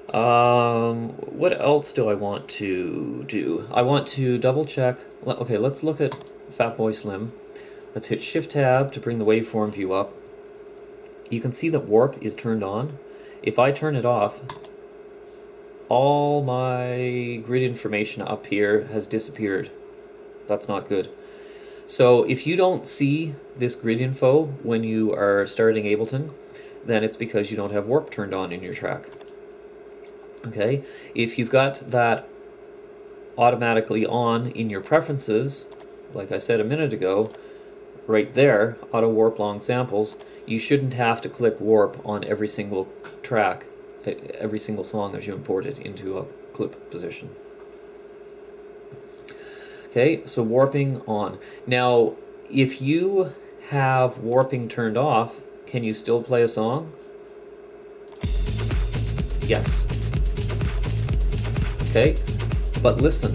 What else do I want to do? I want to double check. Okay, let's look at Fatboy Slim. Let's hit Shift-Tab to bring the waveform view up. You can see that warp is turned on. If I turn it off, all my grid information up here has disappeared. That's not good. So if you don't see this grid info when you are starting Ableton, then it's because you don't have warp turned on in your track. Okay, if you've got that automatically on in your preferences, like I said a minute ago, right there, auto warp long samples, you shouldn't have to click warp on every single track, every single song as you import it into a clip position. Okay, so warping on. Now, if you have warping turned off, can you still play a song? Yes. Okay, but listen,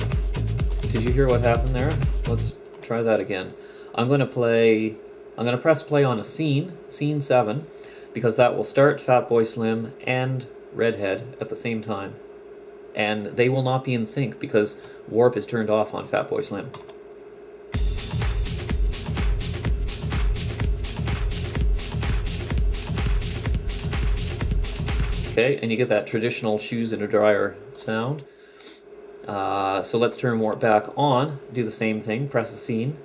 did you hear what happened there? Let's try that again. I'm going to press play on a scene 7, because that will start Fatboy Slim and Redhead at the same time. And they will not be in sync because warp is turned off on Fatboy Slim. Okay, and you get that traditional shoes in a dryer sound. So let's turn warp back on, do the same thing, press a scene.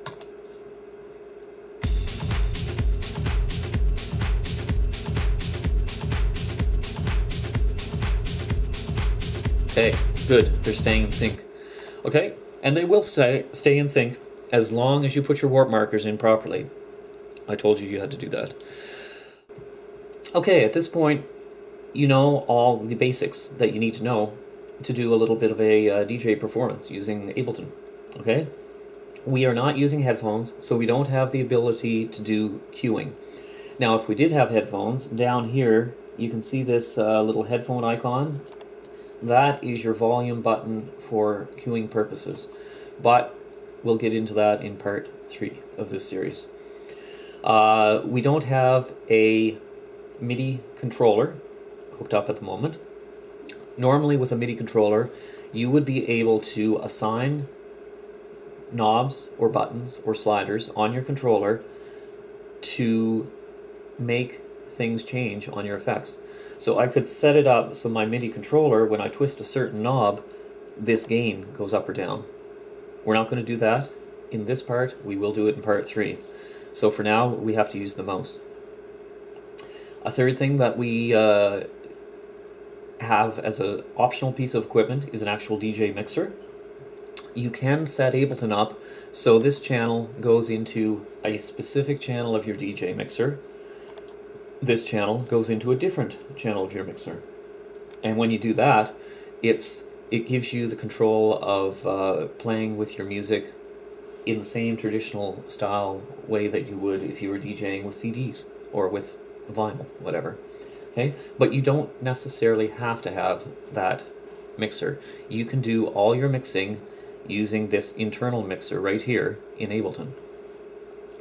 Okay, good, they're staying in sync. Okay, and they will stay in sync as long as you put your warp markers in properly. I told you you had to do that. Okay, at this point, you know all the basics that you need to know to do a little bit of a DJ performance using Ableton. Okay, we are not using headphones, so we don't have the ability to do cueing. Now, if we did have headphones, down here you can see this little headphone icon. That is your volume button for cueing purposes, but we'll get into that in part 3 of this series. We don't have a MIDI controller hooked up at the moment. Normally with a MIDI controller, you would be able to assign knobs or buttons or sliders on your controller to make things change on your effects. So I could set it up so my MIDI controller, when I twist a certain knob, this gain goes up or down. We're not going to do that in this part. We will do it in part 3. So for now, we have to use the mouse. A third thing that we have as an optional piece of equipment is an actual DJ mixer. You can set Ableton up so this channel goes into a specific channel of your DJ mixer. This channel goes into a different channel of your mixer. And when you do that, it gives you the control of playing with your music in the same traditional style way that you would if you were DJing with CDs or with vinyl, whatever. Okay? But you don't necessarily have to have that mixer. You can do all your mixing using this internal mixer right here in Ableton.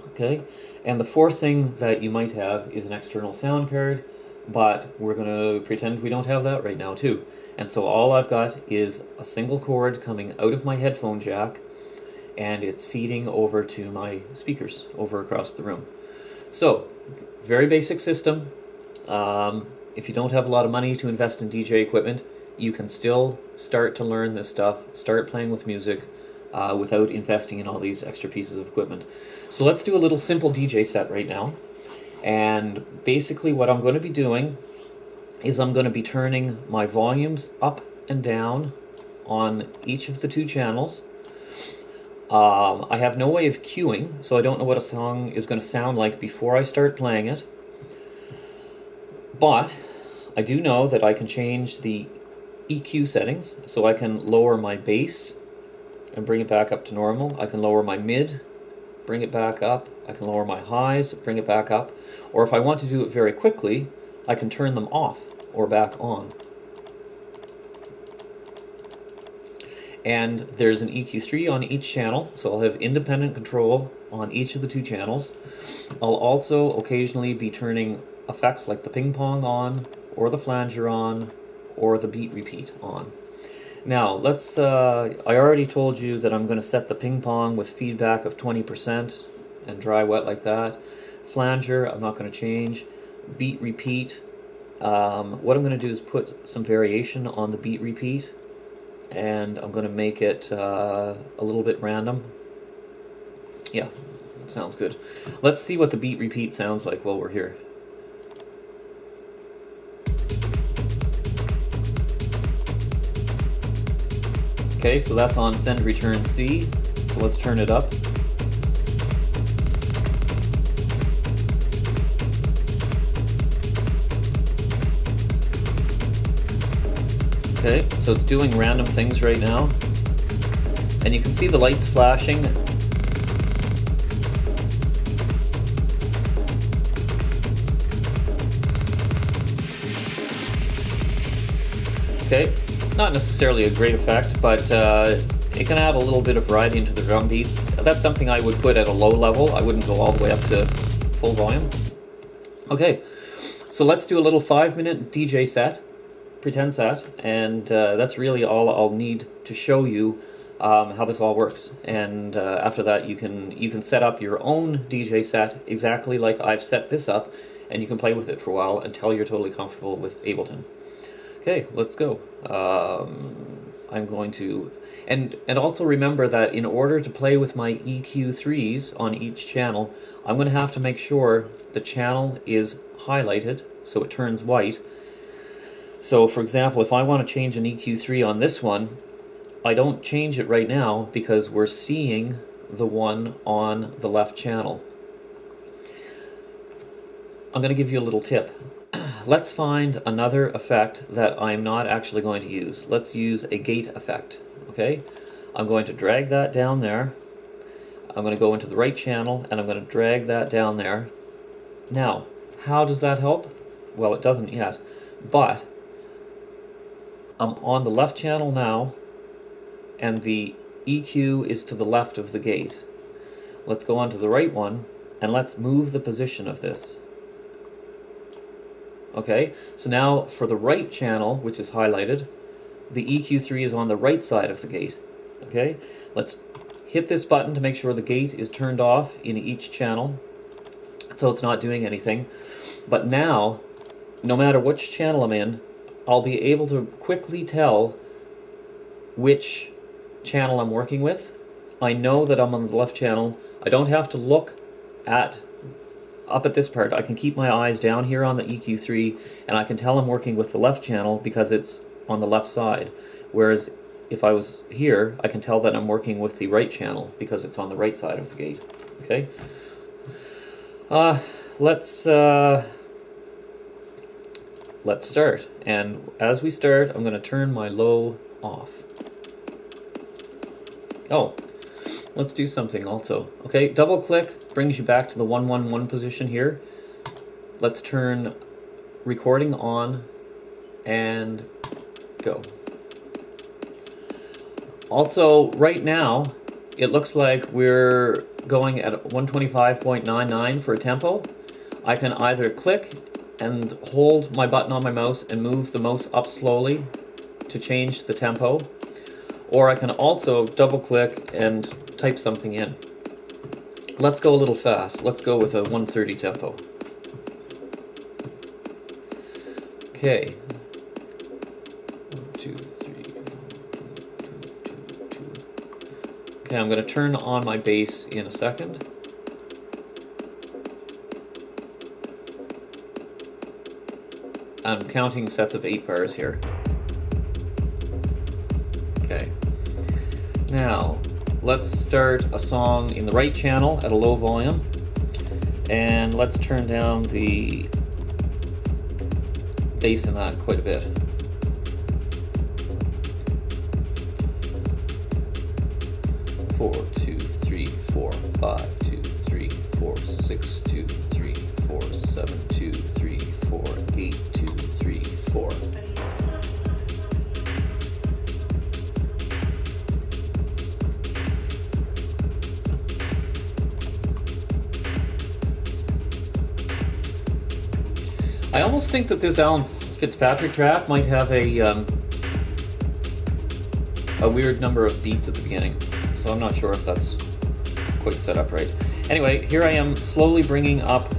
Okay? And the fourth thing that you might have is an external sound card, but we're going to pretend we don't have that right now too. And so all I've got is a single cord coming out of my headphone jack, and it's feeding over to my speakers over across the room. So, very basic system. If you don't have a lot of money to invest in DJ equipment, you can still start to learn this stuff, start playing with music without investing in all these extra pieces of equipment. So let's do a little simple DJ set right now. And basically what I'm going to be doing is I'm going to be turning my volumes up and down on each of the 2 channels. I have no way of cueing, so I don't know what a song is going to sound like before I start playing it. But I do know that I can change the EQ settings, so I can lower my bass and bring it back up to normal. I can lower my mid bring it back up. I can lower my highs, bring it back up. Or if I want to do it very quickly, I can turn them off or back on. And there's an EQ3 on each channel, so I'll have independent control on each of the two channels. I'll also occasionally be turning effects like the ping pong on, or the flanger on, or the beat repeat on. Now, let's, I already told you that I'm going to set the ping pong with feedback of 20% and dry wet like that. Flanger, I'm not going to change. Beat repeat, what I'm going to do is put some variation on the beat repeat, and I'm going to make it a little bit random. Yeah, sounds good. Let's see what the beat repeat sounds like while we're here. Okay, so that's on send return C, so let's turn it up. Okay, so it's doing random things right now. And you can see the lights flashing. Okay, not necessarily a great effect, but it can add a little bit of variety into the drum beats. That's something I would put at a low level. I wouldn't go all the way up to full volume. Okay, so let's do a little 5-minute DJ set. Pretend set, and that's really all I'll need to show you how this all works. And after that, you can set up your own DJ set exactly like I've set this up, and you can play with it for a while until you're totally comfortable with Ableton. Okay, let's go. I'm going to, and also remember that in order to play with my EQ3s on each channel, I'm going to have to make sure the channel is highlighted so it turns white. So, for example, if I want to change an EQ3 on this one, I don't change it right now because we're seeing the one on the left channel. I'm going to give you a little tip. Let's find another effect that I'm not actually going to use. Let's use a gate effect, okay? I'm going to drag that down there. I'm going to go into the right channel, and I'm going to drag that down there. Now, how does that help? Well, it doesn't yet, but I'm on the left channel now, and the EQ is to the left of the gate. Let's go on to the right one, and let's move the position of this. Okay, so now for the right channel, which is highlighted, the EQ3 is on the right side of the gate. Okay, let's hit this button to make sure the gate is turned off in each channel, so it's not doing anything. But now, no matter which channel I'm in, I'll be able to quickly tell which channel I'm working with. I know that I'm on the left channel. I don't have to look up at this part. I can keep my eyes down here on the EQ3, and I can tell I'm working with the left channel because it's on the left side. Whereas if I was here, I can tell that I'm working with the right channel because it's on the right side of the gate. Okay. Let's start. And as we start, I'm going to turn my low off. Oh, let's do something also. Okay, double click brings you back to the 111 position here. Let's turn recording on and go. Also, right now, it looks like we're going at 125.99 for a tempo. I can either click and hold my button on my mouse and move the mouse up slowly to change the tempo, or I can also double click and type something in. Let's go a little fast. Let's go with a 130 tempo. Okay. 1, 2, 3, 4, 2, 2, 2. Okay, I'm going to turn on my bass in a second. I'm counting sets of 8 bars here. Okay. Now, let's start a song in the right channel at a low volume. And let's turn down the bass in that quite a bit. Four, 2, 3, 4, 5, 2, 6, 2, 3, 4, 7, 2, 3, 4, 8, 2, 3, 4. I almost think that this Alan Fitzpatrick track might have a weird number of beats at the beginning, so I'm not sure if that's quite set up right. Anyway, here I am slowly bringing up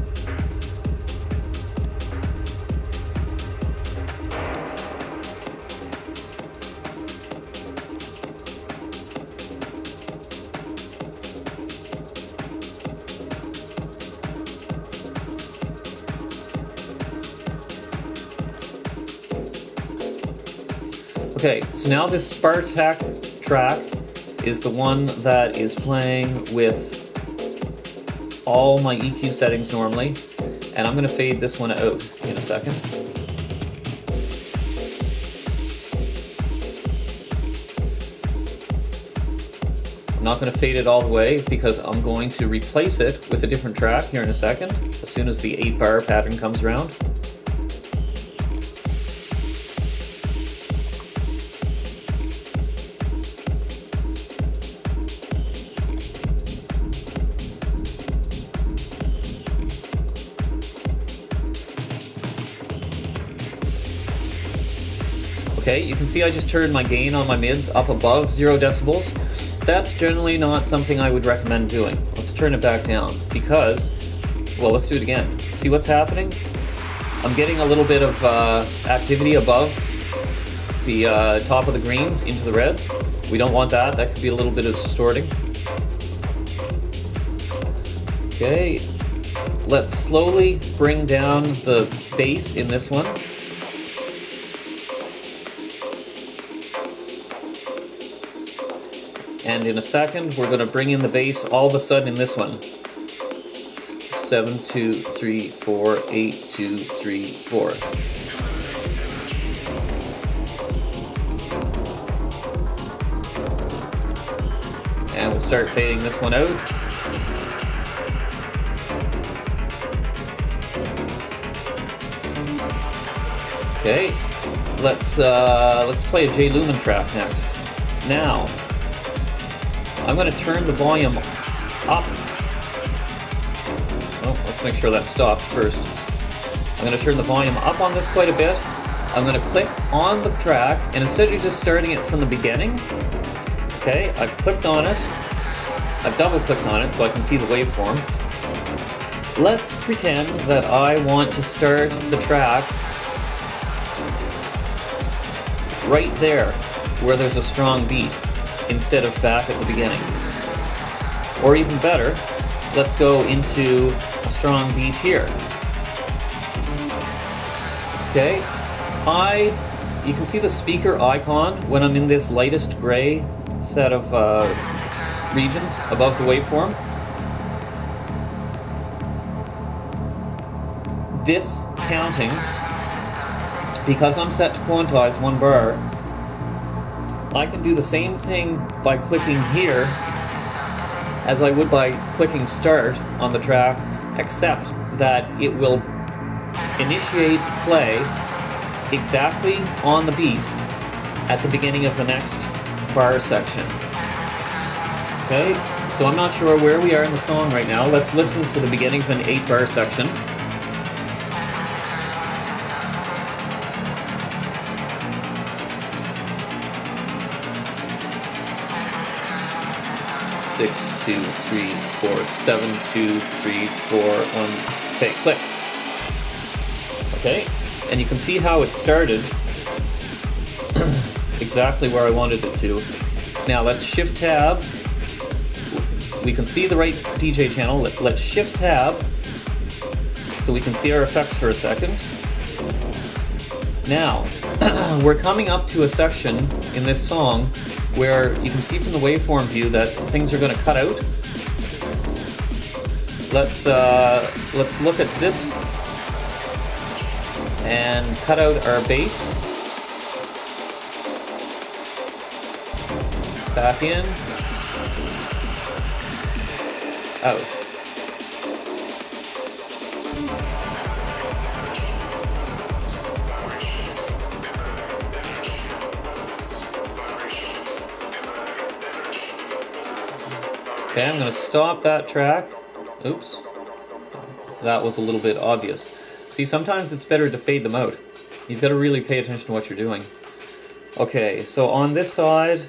Okay, so now this Spartak track is the one that is playing with all my EQ settings normally, and I'm going to fade this one out in a second. I'm not going to fade it all the way because I'm going to replace it with a different track here in a second, as soon as the 8-bar pattern comes around. Okay, you can see I just turned my gain on my mids up above 0 decibels. That's generally not something I would recommend doing. Let's turn it back down because, well, let's do it again. See what's happening? I'm getting a little bit of activity above the top of the greens into the reds. We don't want that. That could be a little bit of distorting. Okay, let's slowly bring down the bass in this one. And in a second, we're going to bring in the bass all of a sudden in this one. 7, 2, 3, 4, 8, 2, 3, 4. And we'll start fading this one out. Okay, let's play a J Lumen track next. Now, I'm going to turn the volume up. Oh, let's make sure that stopped first. I'm going to turn the volume up on this quite a bit. I'm going to click on the track, and instead of just starting it from the beginning, okay, I've clicked on it. I've double-clicked on it so I can see the waveform. Let's pretend that I want to start the track right there, where there's a strong beat, instead of back at the beginning. Or even better, let's go into a strong beat here. Okay, you can see the speaker icon when I'm in this lightest gray set of regions above the waveform. This counting, because I'm set to quantize 1 bar, I can do the same thing by clicking here as I would by clicking start on the track, except that it will initiate play exactly on the beat at the beginning of the next bar section. Okay, so I'm not sure where we are in the song right now. Let's listen for the beginning of an 8-bar section. Six, 2, 3, 4, 7, 2, 3, 4, 1. Okay, click. Okay, and you can see how it started exactly where I wanted it to. Now let's shift tab. We can see the right DJ channel. Let's shift tab so we can see our effects for a second. Now, we're coming up to a section in this song where you can see from the waveform view that things are going to cut out. Let's look at this and cut out our bass. Back in. Out. Okay, I'm going to stop that track. Oops. That was a little bit obvious. See, sometimes it's better to fade them out. You've got to really pay attention to what you're doing. Okay, so on this side,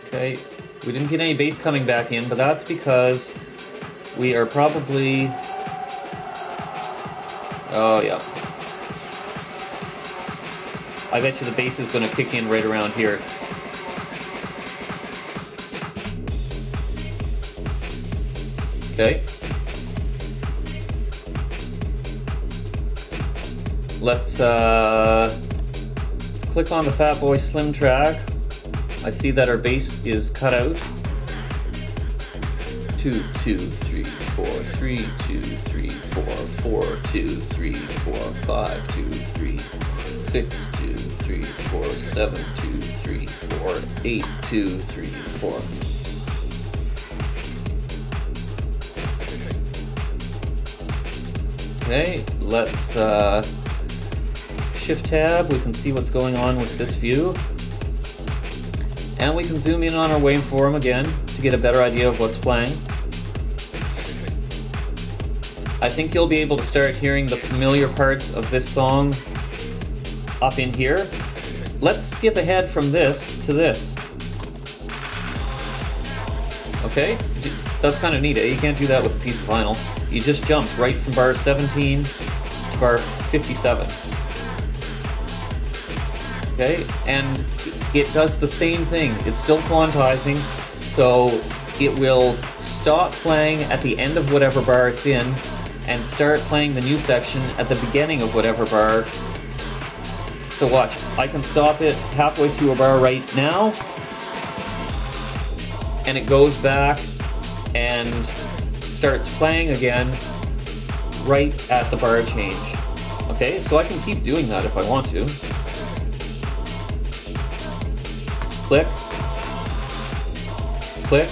okay, we didn't get any bass coming back in, but that's because we are probably, oh yeah. I bet you the bass is going to kick in right around here. Okay. Let's click on the Fatboy Slim track. I see that our bass is cut out. 2, 2, 3, 4, 3, 2, 3, 4, 4, 2, 3, 4, 5, 2, 3, 6, 2, 3, 4, 7, 2, 3, 4, 8, 2, 3, 4. Okay, let's Shift Tab. We can see what's going on with this view. And we can zoom in on our waveform again to get a better idea of what's playing. I think you'll be able to start hearing the familiar parts of this song up in here. Let's skip ahead from this to this. Okay, that's kind of neat, eh? You can't do that with a piece of vinyl. You just jump right from bar 17 to bar 57. Okay, and it does the same thing. It's still quantizing, so it will stop playing at the end of whatever bar it's in and start playing the new section at the beginning of whatever bar. So watch, I can stop it halfway through a bar right now, and it goes back and starts playing again right at the bar change. Okay, so I can keep doing that if I want to. Click, click,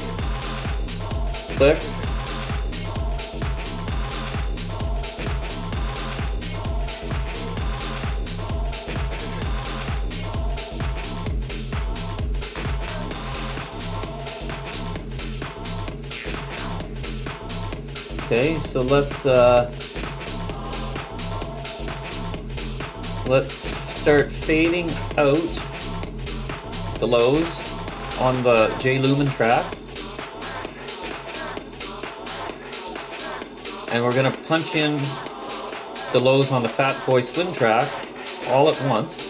click. Okay, so let's start fading out the lows on the J Lumen track. And we're gonna punch in the lows on the Fatboy Slim track all at once.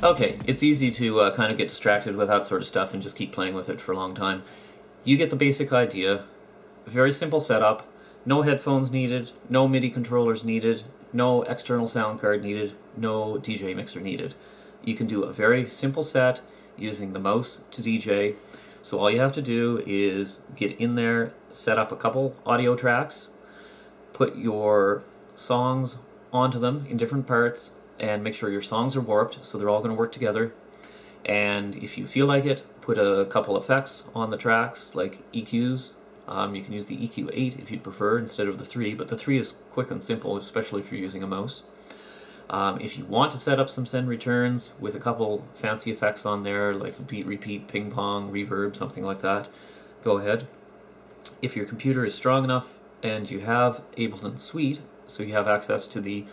Okay, it's easy to kind of get distracted with that sort of stuff and just keep playing with it for a long time. You get the basic idea. Very simple setup. No headphones needed, no MIDI controllers needed, no external sound card needed, no DJ mixer needed. You can do a very simple set using the mouse to DJ. So all you have to do is get in there, set up a couple audio tracks, put your songs onto them in different parts, and make sure your songs are warped so they're all going to work together. And if you feel like it, put a couple effects on the tracks like EQs. You can use the EQ 8 if you'd prefer instead of the 3, but the 3 is quick and simple, especially if you're using a mouse. If you want to set up some send returns with a couple fancy effects on there like beat, repeat, ping pong, reverb, something like that, go ahead. If your computer is strong enough and you have Ableton Suite, so you have access to the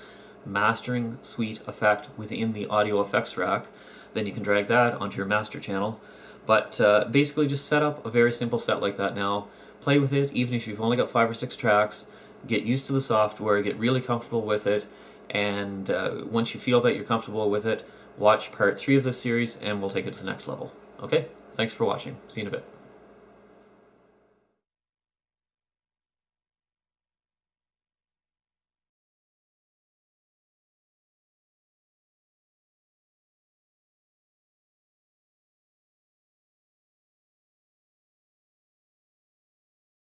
mastering suite effect within the audio effects rack, then you can drag that onto your master channel. But basically just set up a very simple set like that now. Play with it, even if you've only got 5 or 6 tracks. Get used to the software, get really comfortable with it, and once you feel that you're comfortable with it, watch part 3 of this series and we'll take it to the next level. Okay? Thanks for watching. See you in a bit.